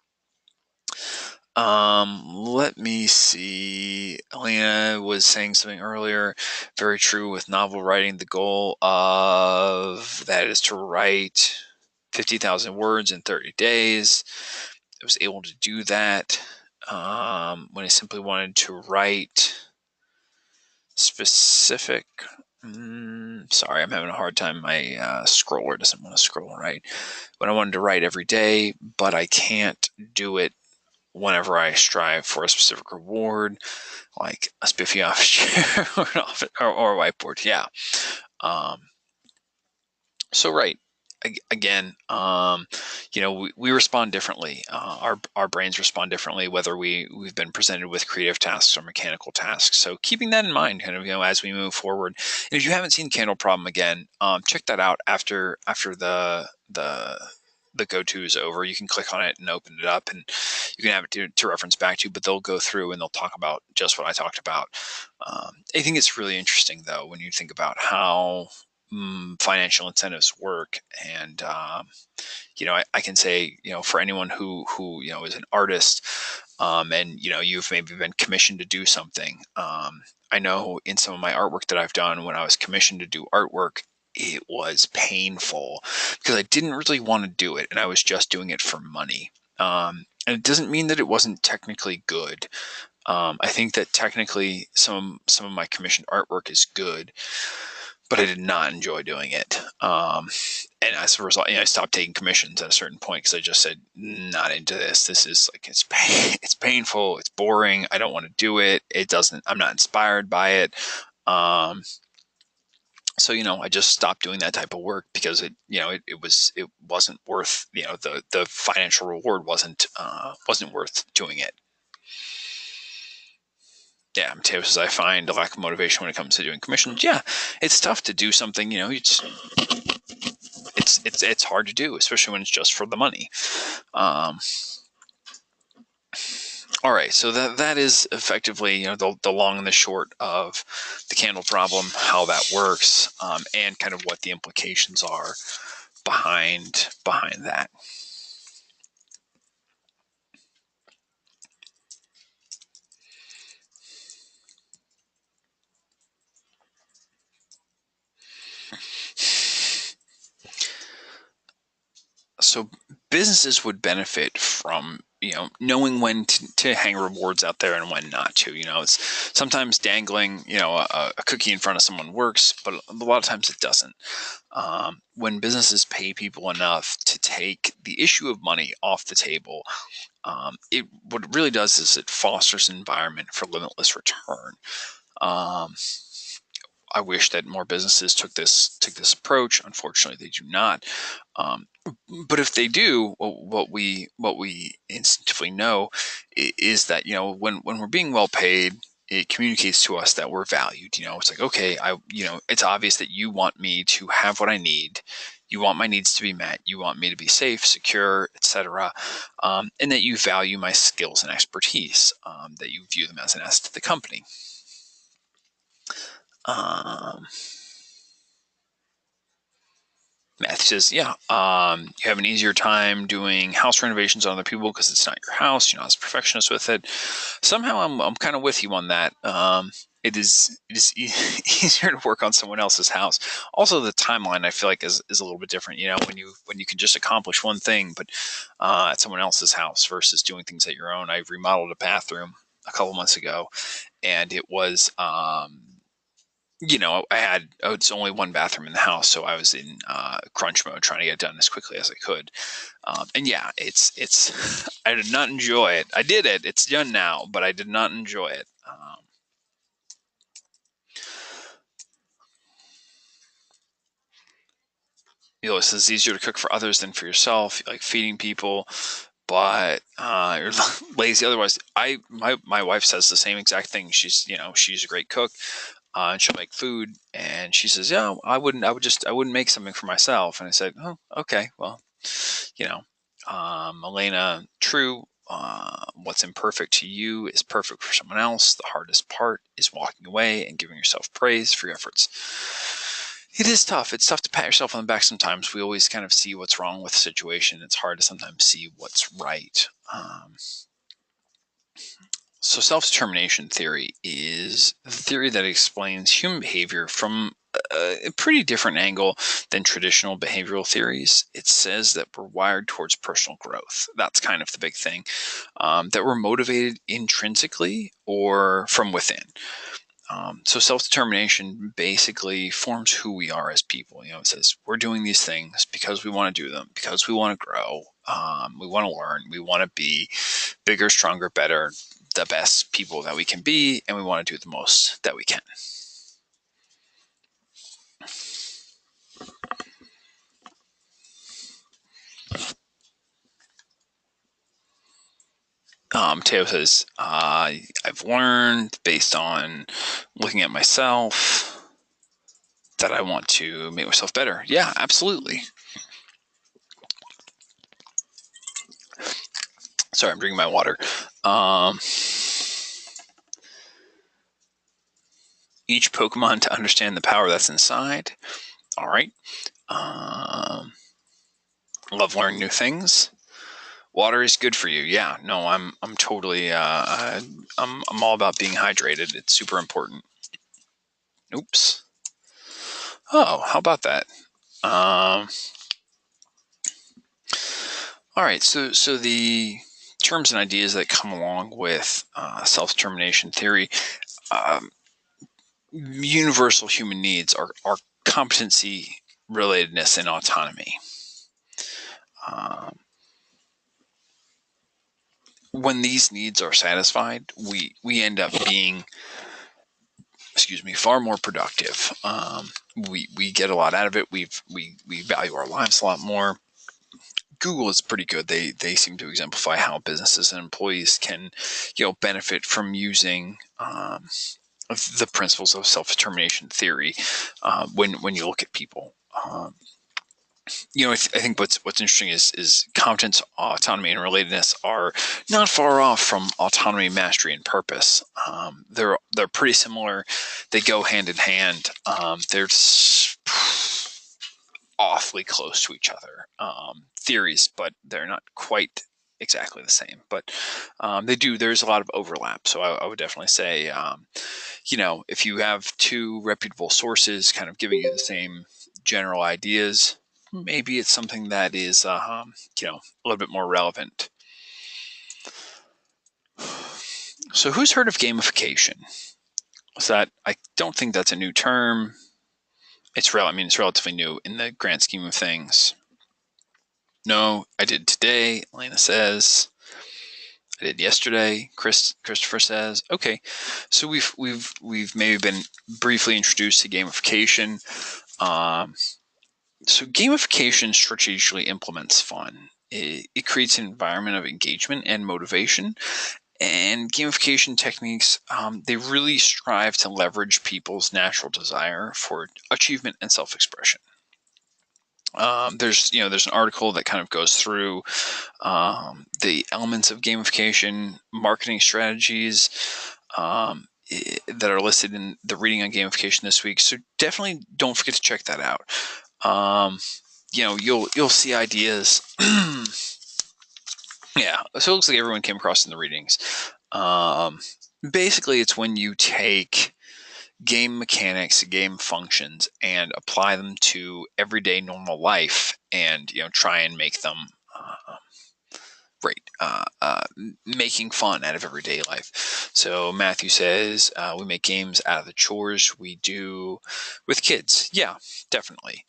Let me see. Elena was saying something earlier. Very true with novel writing. The goal of that is to write 50,000 words in 30 days. I was able to do that when I simply wanted to write specific. Sorry, I'm having a hard time. My scroller doesn't want to scroll right. When I wanted to write every day, but I can't do it whenever I strive for a specific reward, like a spiffy office chair or a whiteboard. Yeah. So right. Again, we respond differently. Our brains respond differently, whether we've been presented with creative tasks or mechanical tasks. So keeping that in mind, kind of, as we move forward. And if you haven't seen Candle Problem again, check that out after the go-to is over. You can click on it and open it up, and you can have it to reference back to, but they'll go through and they'll talk about just what I talked about. I think it's really interesting, though, when you think about how financial incentives work. And, I can say, for anyone who is an artist, and, you've maybe been commissioned to do something. I know in some of my artwork that I've done, when I was commissioned to do artwork, it was painful because I didn't really want to do it, and I was just doing it for money. And it doesn't mean that it wasn't technically good. I think that technically some of my commissioned artwork is good, but I did not enjoy doing it. And as a result, I stopped taking commissions at a certain point because I just said, not into this. This is like, it's painful. It's boring. I don't want to do it. I'm not inspired by it. So, I just stopped doing that type of work because it wasn't worth, the financial reward wasn't worth doing it. Yeah, Mateo says, I find a lack of motivation when it comes to doing commissions. Yeah, it's tough to do something, it's hard to do, especially when it's just for the money. All right, so that is effectively, the long and the short of the candle problem, how that works, and kind of what the implications are behind that. So businesses would benefit from knowing when to hang rewards out there and when not to. It's sometimes dangling, a cookie in front of someone works, but a lot of times it doesn't. When businesses pay people enough to take the issue of money off the table, what it really does is it fosters an environment for limitless return. I wish that more businesses took this approach. Unfortunately, they do not. But if they do, what we instinctively know is that when we're being well paid, it communicates to us that we're valued. It's like, okay, it's obvious that you want me to have what I need. You want my needs to be met. You want me to be safe, secure, etc., and that you value my skills and expertise. That you view them as an asset to the company. Matthew says, yeah, you have an easier time doing house renovations on other people because it's not your house. You're not as perfectionist with it. Somehow I'm kind of with you on that. It is easier to work on someone else's house. Also, the timeline I feel like is a little bit different. When you can just accomplish one thing, but at someone else's house versus doing things at your own. I remodeled a bathroom a couple months ago, and it was it's only one bathroom in the house, so I was in crunch mode, trying to get it done as quickly as I could. And yeah, it's I did not enjoy it. I did it. It's done now, but I did not enjoy it. It's easier to cook for others than for yourself. You like feeding people, but you're lazy otherwise. My wife says the same exact thing. She's a great cook. And she'll make food, and she says, "Yeah, I wouldn't make something for myself." And I said, "Oh, okay, well, Elena, true. What's imperfect to you is perfect for someone else. The hardest part is walking away and giving yourself praise for your efforts." It is tough. It's tough to pat yourself on the back sometimes. We always kind of see what's wrong with the situation. It's hard to sometimes see what's right. So self-determination theory is the theory that explains human behavior from a pretty different angle than traditional behavioral theories. It says that we're wired towards personal growth. That's kind of the big thing, that we're motivated intrinsically or from within. So self-determination basically forms who we are as people. It says we're doing these things because we want to do them, because we want to grow, we want to learn, we want to be bigger, stronger, better, the best people that we can be, and we want to do the most that we can. Teo says, I've learned based on looking at myself that I want to make myself better. Yeah, absolutely. Sorry, I'm drinking my water. Each Pokemon to understand the power that's inside. All right. Love learning new things. Water is good for you. Yeah, no, I'm totally, I'm all about being hydrated. It's super important. Oops. Oh, how about that? All right. So the terms and ideas that come along with self-determination theory, universal human needs are competency, relatedness, and autonomy. When these needs are satisfied, we end up being, far more productive. We get a lot out of it. We value our lives a lot more. Google is pretty good. They seem to exemplify how businesses and employees can, benefit from using the principles of self-determination theory when you look at people. I think what's interesting is competence, autonomy, and relatedness are not far off from autonomy, mastery, and purpose. They're pretty similar. They go hand in hand. They're awfully close to each other, theories, but they're not quite exactly the same. But there's a lot of overlap. So I would definitely say, if you have two reputable sources kind of giving you the same general ideas, maybe it's something that is, a little bit more relevant. So who's heard of gamification? I don't think that's a new term. It's relatively new in the grand scheme of things. No, I did today, Elena says. I did yesterday, Christopher says. Okay, so we've maybe been briefly introduced to gamification. So gamification strategically implements fun. It creates an environment of engagement and motivation. And gamification techniques, they really strive to leverage people's natural desire for achievement and self-expression. There's an article that kind of goes through the elements of gamification, marketing strategies that are listed in the reading on gamification this week. So definitely don't forget to check that out. You'll see ideas. Yeah, so it looks like everyone came across in the readings. Basically, it's when you take game mechanics, game functions, and apply them to everyday normal life, and try and make them making fun out of everyday life. So Matthew says we make games out of the chores we do with kids. Yeah, definitely.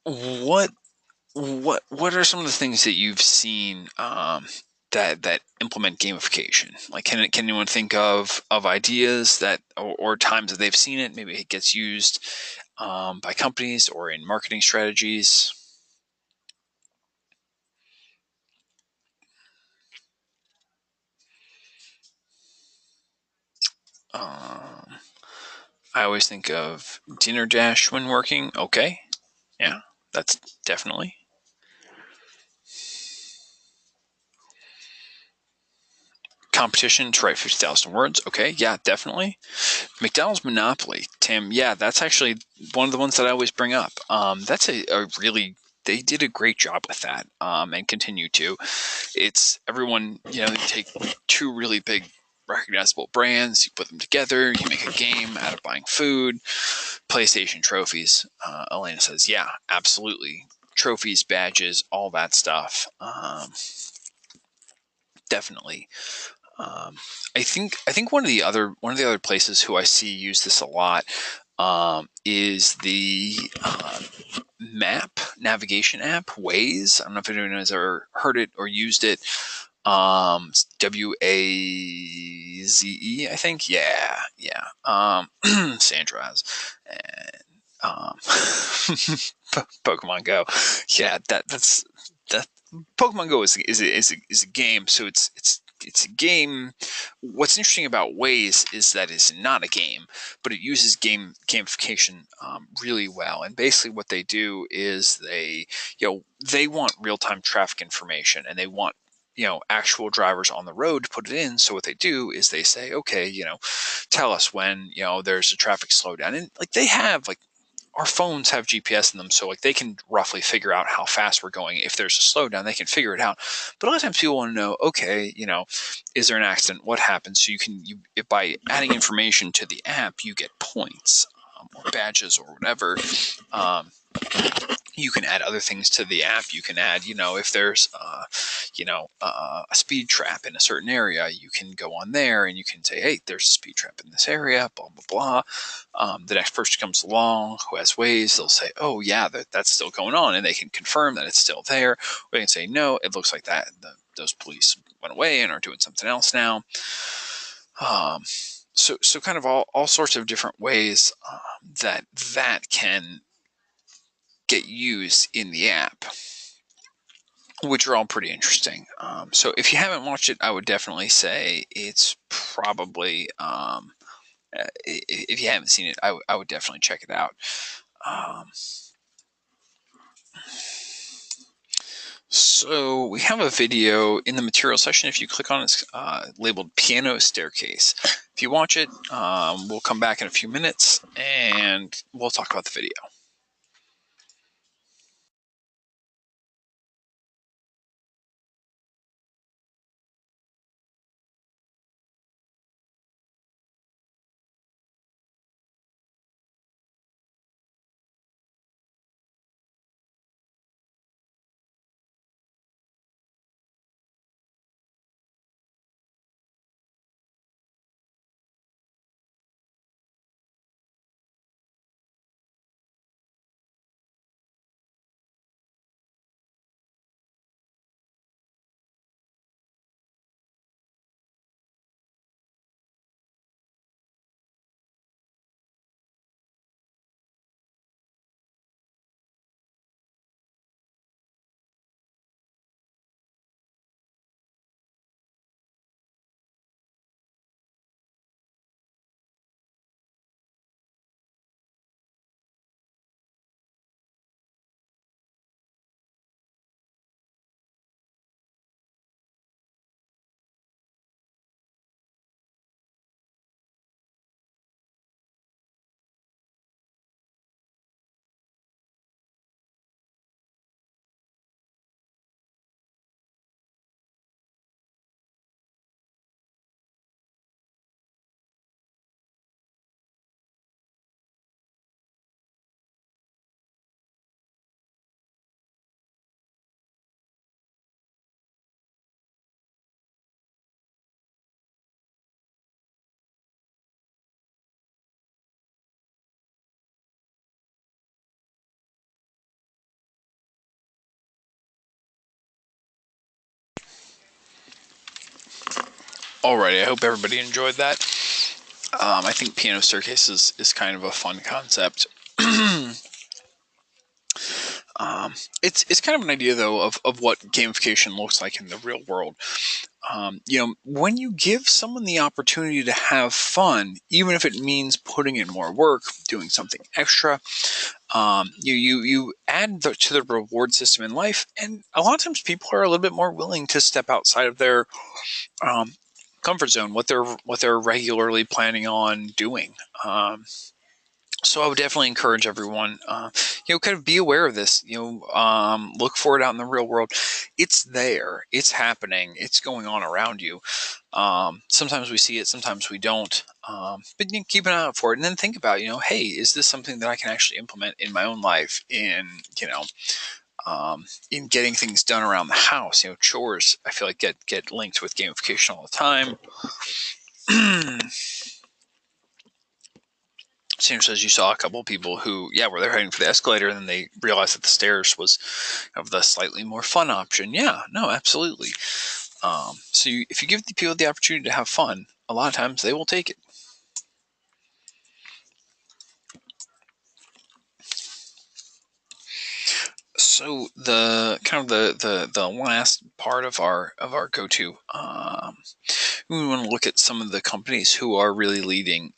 What are some of the things that you've seen that implement gamification? Like, can anyone think of ideas that or times that they've seen it? Maybe it gets used by companies or in marketing strategies. I always think of Dinner Dash when working. Okay, yeah, that's definitely. Competition to write 50,000 words. Okay, yeah, definitely. McDonald's Monopoly, Tim. Yeah, that's actually one of the ones that I always bring up. That's a really, they did a great job with that and continue to. It's everyone, you take two really big recognizable brands, you put them together, you make a game out of buying food, PlayStation trophies. Elena says, yeah, absolutely. Trophies, badges, all that stuff. Definitely. I think one of the other places who I see use this a lot is the map navigation app Waze. I don't know if anyone has ever heard it or used it. WAZE, I think. Yeah. Sandra has. And Pokemon Go. Yeah, that's that. Pokemon Go is a game, so it's a game. What's interesting about Waze is that it's not a game, but it uses gamification really well. And basically, what they do is they want real time traffic information, and they want actual drivers on the road to put it in. So what they do is they say, okay, tell us when there's a traffic slowdown, and like they have like our phones have GPS in them, so like they can roughly figure out how fast we're going. If there's a slowdown, they can figure it out. But a lot of times people want to know, okay, is there an accident? What happens? So by adding information to the app, you get points or badges or whatever. You can add other things to the app. You can add, if there's, a speed trap in a certain area, you can go on there and you can say, hey, there's a speed trap in this area, blah, blah, blah. The next person comes along who has Waze, they'll say, oh, yeah, that's still going on. And they can confirm that it's still there. Or they can say, no, it looks like those police went away and are doing something else now. So kind of all sorts of different ways that can get used in the app, which are all pretty interesting. So if you haven't watched it, I would definitely say it's probably, if you haven't seen it, I would definitely check it out. So we have a video in the material section. If you click on it, it's labeled Piano Staircase. If you watch it, we'll come back in a few minutes and we'll talk about the video. Alrighty, I hope everybody enjoyed that. I think piano staircase is kind of a fun concept. It's kind of an idea though of what gamification looks like in the real world. When you give someone the opportunity to have fun, even if it means putting in more work, doing something extra, you add to the reward system in life, and a lot of times people are a little bit more willing to step outside of their um, comfort zone, what they're regularly planning on doing. So I would definitely encourage everyone, kind of be aware of this. Look for it out in the real world. It's there. It's happening. It's going on around you. Sometimes we see it. Sometimes we don't. But keep an eye out for it, and then think about, hey, is this something that I can actually implement in my own life? In getting things done around the house. Chores, I feel like get linked with gamification all the time. Seems as you saw a couple of people who, where they're heading for the escalator, and then they realized that the stairs was of the slightly more fun option. Yeah, no, absolutely. If you give the people the opportunity to have fun, a lot of times they will take it. So the kind of the last part of our go-to, we want to look at some of the companies who are really leading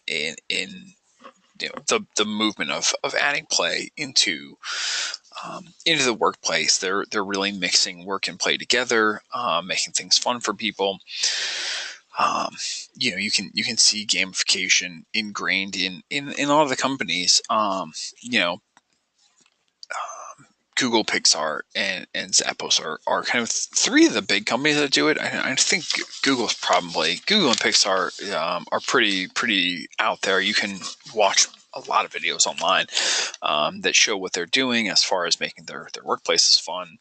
in the movement of adding play into the workplace. They're really mixing work and play together, making things fun for people. You can see gamification ingrained in a lot of the companies. Google, Pixar, and Zappos are kind of three of the big companies that do it. I think Google and Pixar are pretty out there. You can watch a lot of videos online that show what they're doing as far as making their workplaces fun.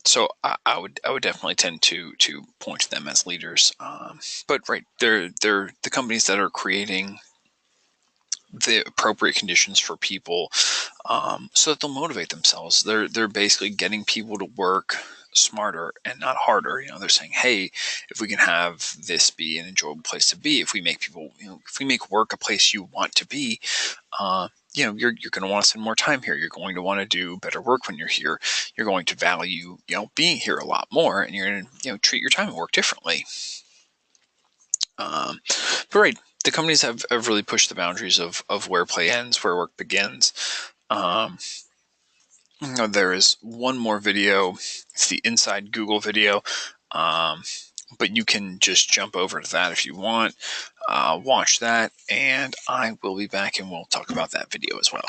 So I would definitely tend to point to them as leaders. But right, they're the companies that are creating the appropriate conditions for people, so that they'll motivate themselves. They're basically getting people to work smarter and not harder. They're saying, hey, if we can have this be an enjoyable place to be, if we make people, if we make work a place you want to be, you're going to want to spend more time here. You're going to want to do better work when you're here. You're going to value, being here a lot more, and you're going to, treat your time at work differently. But right, the companies have really pushed the boundaries of where play ends, where work begins. There is one more video. It's the Inside Google video. But you can just jump over to that if you want. Watch that, and I will be back and we'll talk about that video as well.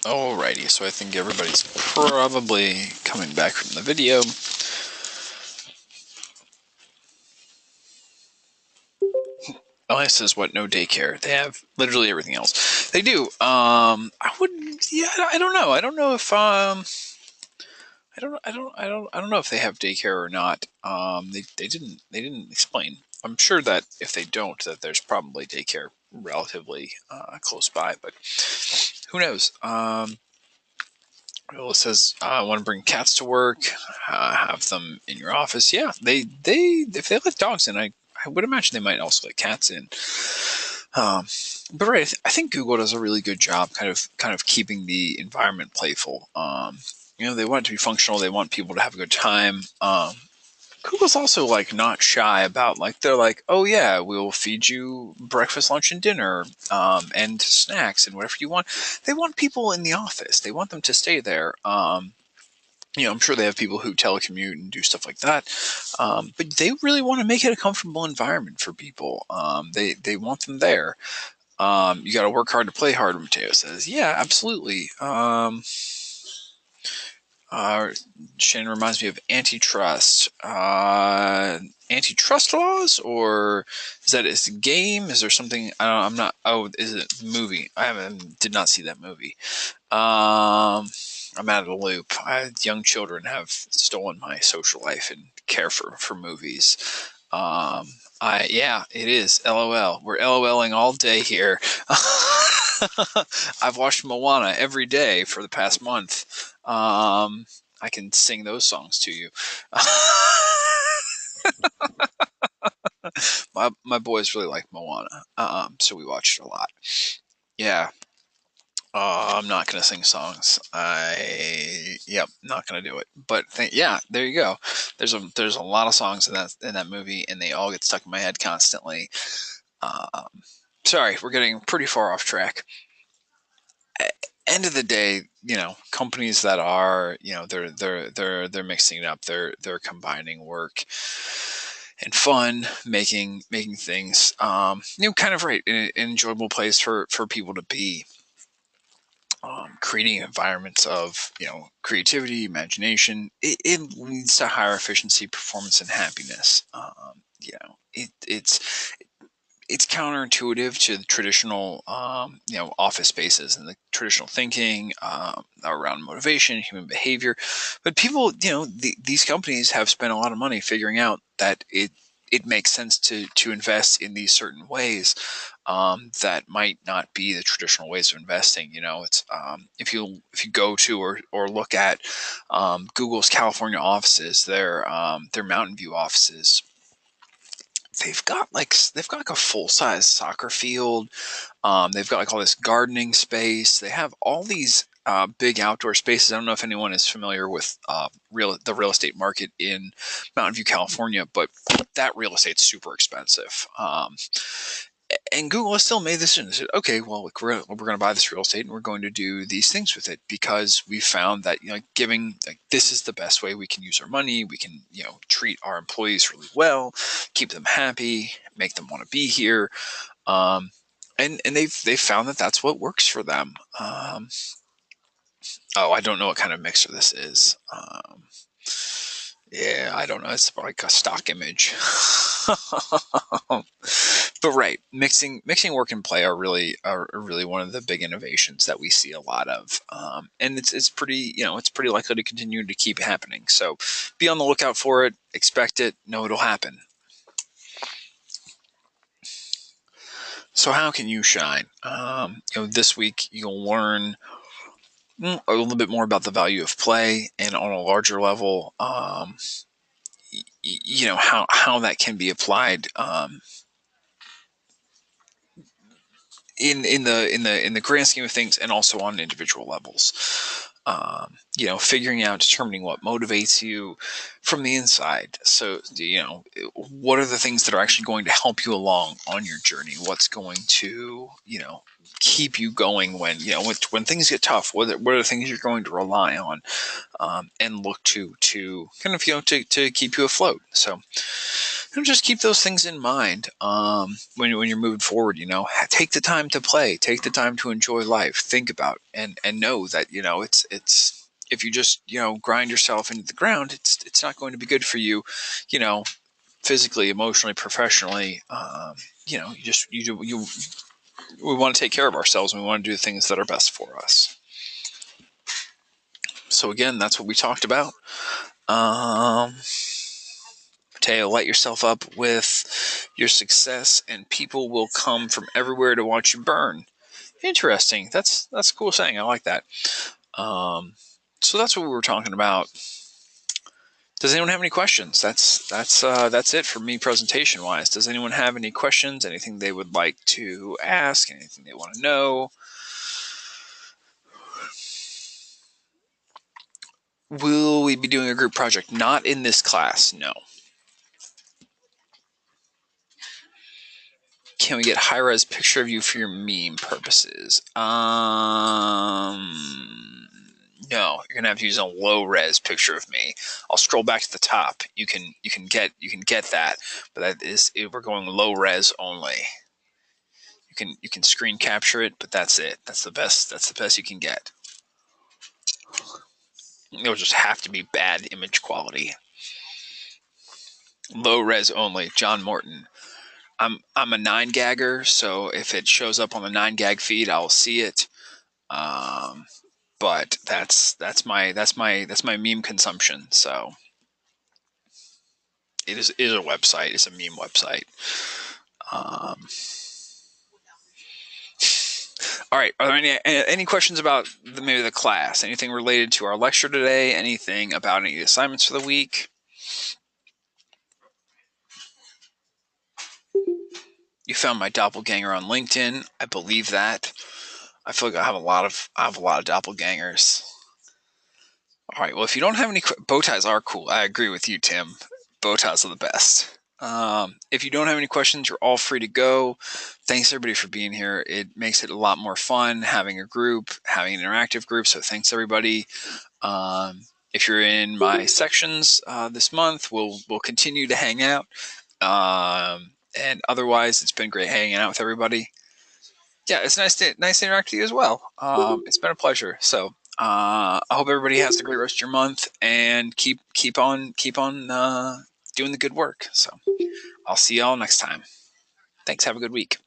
Alrighty, so I think everybody's probably coming back from the video. LS says what? No daycare. They have literally everything else. They do. I wouldn't. Yeah, I don't know. I don't know if I don't know if they have daycare or not. They didn't explain. I'm sure that if they don't, that there's probably daycare relatively close by, but who knows? Well, it says, I want to bring cats to work, have them in your office. Yeah, if they let dogs in, I would imagine they might also let cats in. But right, I think Google does a really good job kind of keeping the environment playful. They want it to be functional. They want people to have a good time. Google's also like not shy about they're like, oh yeah, we'll feed you breakfast, lunch, and dinner, and snacks and whatever you want. They want people in the office. They want them to stay there. I'm sure they have people who telecommute and do stuff like that, but they really want to make it a comfortable environment for people. They want them there. You got to work hard to play hard. Mateo says, yeah, absolutely. Shannon reminds me of antitrust. Antitrust laws, or is it a game? Is there something? I'm not. Oh, is it a movie? Did not see that movie. I'm out of the loop. Young children have stolen my social life and care for movies. Yeah, it is. LOL. We're LOLing all day here. I've watched Moana every day for the past month. I can sing those songs to you. my boys really like Moana, so we watched it a lot. Yeah. I'm not gonna sing songs. Not gonna do it. But yeah, there you go. There's a lot of songs in that movie, and they all get stuck in my head constantly. Sorry, we're getting pretty far off track. End of the day, companies that are, they're mixing it up. They're combining work and fun, making things, kind of right, an enjoyable place for people to be. Creating environments of creativity, imagination. It leads to higher efficiency, performance, and happiness. It's counterintuitive to the traditional office spaces and the traditional thinking around motivation, human behavior. But people, these companies have spent a lot of money figuring out that it makes sense to invest in these certain ways that might not be the traditional ways of investing. It's if you go to or look at Google's California offices, their Mountain View offices, they've got like a full size soccer field. They've got like all this gardening space. They have all these big outdoor spaces. I don't know if anyone is familiar with the real estate market in Mountain View, California, but that real estate's super expensive. And Google has still made this decision. They said, okay, well, look, we're going to buy this real estate and we're going to do these things with it because we found that, this is the best way we can use our money. We can, treat our employees really well, keep them happy, make them want to be here. And they've found that that's what works for them. I don't know what kind of mixer this is. Yeah, I don't know. It's like a stock image. But right, mixing work and play are really one of the big innovations that we see a lot of, and it's pretty it's pretty likely to continue to keep happening. So be on the lookout for it, expect it, know it'll happen. So how can you shine? This week you'll learn a little bit more about the value of play, and on a larger level, how that can be applied. In the grand scheme of things, and also on individual levels. Figuring out, determining what motivates you from the inside. So, what are the things that are actually going to help you along on your journey? What's going to, keep you going when things get tough? What are the things you're going to rely on and look to kind of, to keep you afloat? So just keep those things in mind when you're moving forward. Take the time to play, take the time to enjoy life, think about and know that it's if you just grind yourself into the ground, it's not going to be good for you, physically, emotionally, professionally. We want to take care of ourselves, and we want to do the things that are best for us. So again, that's what we talked about. Mateo, light yourself up with your success, and people will come from everywhere to watch you burn. Interesting. That's a cool saying. I like that. So that's what we were talking about. Does anyone have any questions? That's it for me presentation wise. Does anyone have any questions? Anything they would like to ask? Anything they want to know? Will we be doing a group project? Not in this class, no. Can we get high-res picture of you for your meme purposes? No, you're gonna have to use a low-res picture of me. I'll scroll back to the top. You can get that, but we're going low-res only. You can screen capture it, but that's it. That's the best you can get. It'll just have to be bad image quality. Low-res only. John Morton. I'm a 9-gagger, so if it shows up on the 9-gag feed, I'll see it. But that's my meme consumption. So it is a website. It's a meme website. All right. Are there any questions about maybe the class? Anything related to our lecture today? Anything about any assignments for the week? You found my doppelganger on LinkedIn. I believe that. I feel like I have a lot of doppelgangers. All right. Well, if you don't have any bow ties are cool. I agree with you, Tim. Bow ties are the best. If you don't have any questions, you're all free to go. Thanks everybody for being here. It makes it a lot more fun having a group, having an interactive group. So thanks everybody. If you're in my sections this month, we'll continue to hang out. And otherwise, it's been great hanging out with everybody. Yeah, it's nice to interact with you as well. It's been a pleasure. So I hope everybody has a great rest of your month, and keep on doing the good work. So I'll see y'all next time. Thanks. Have a good week.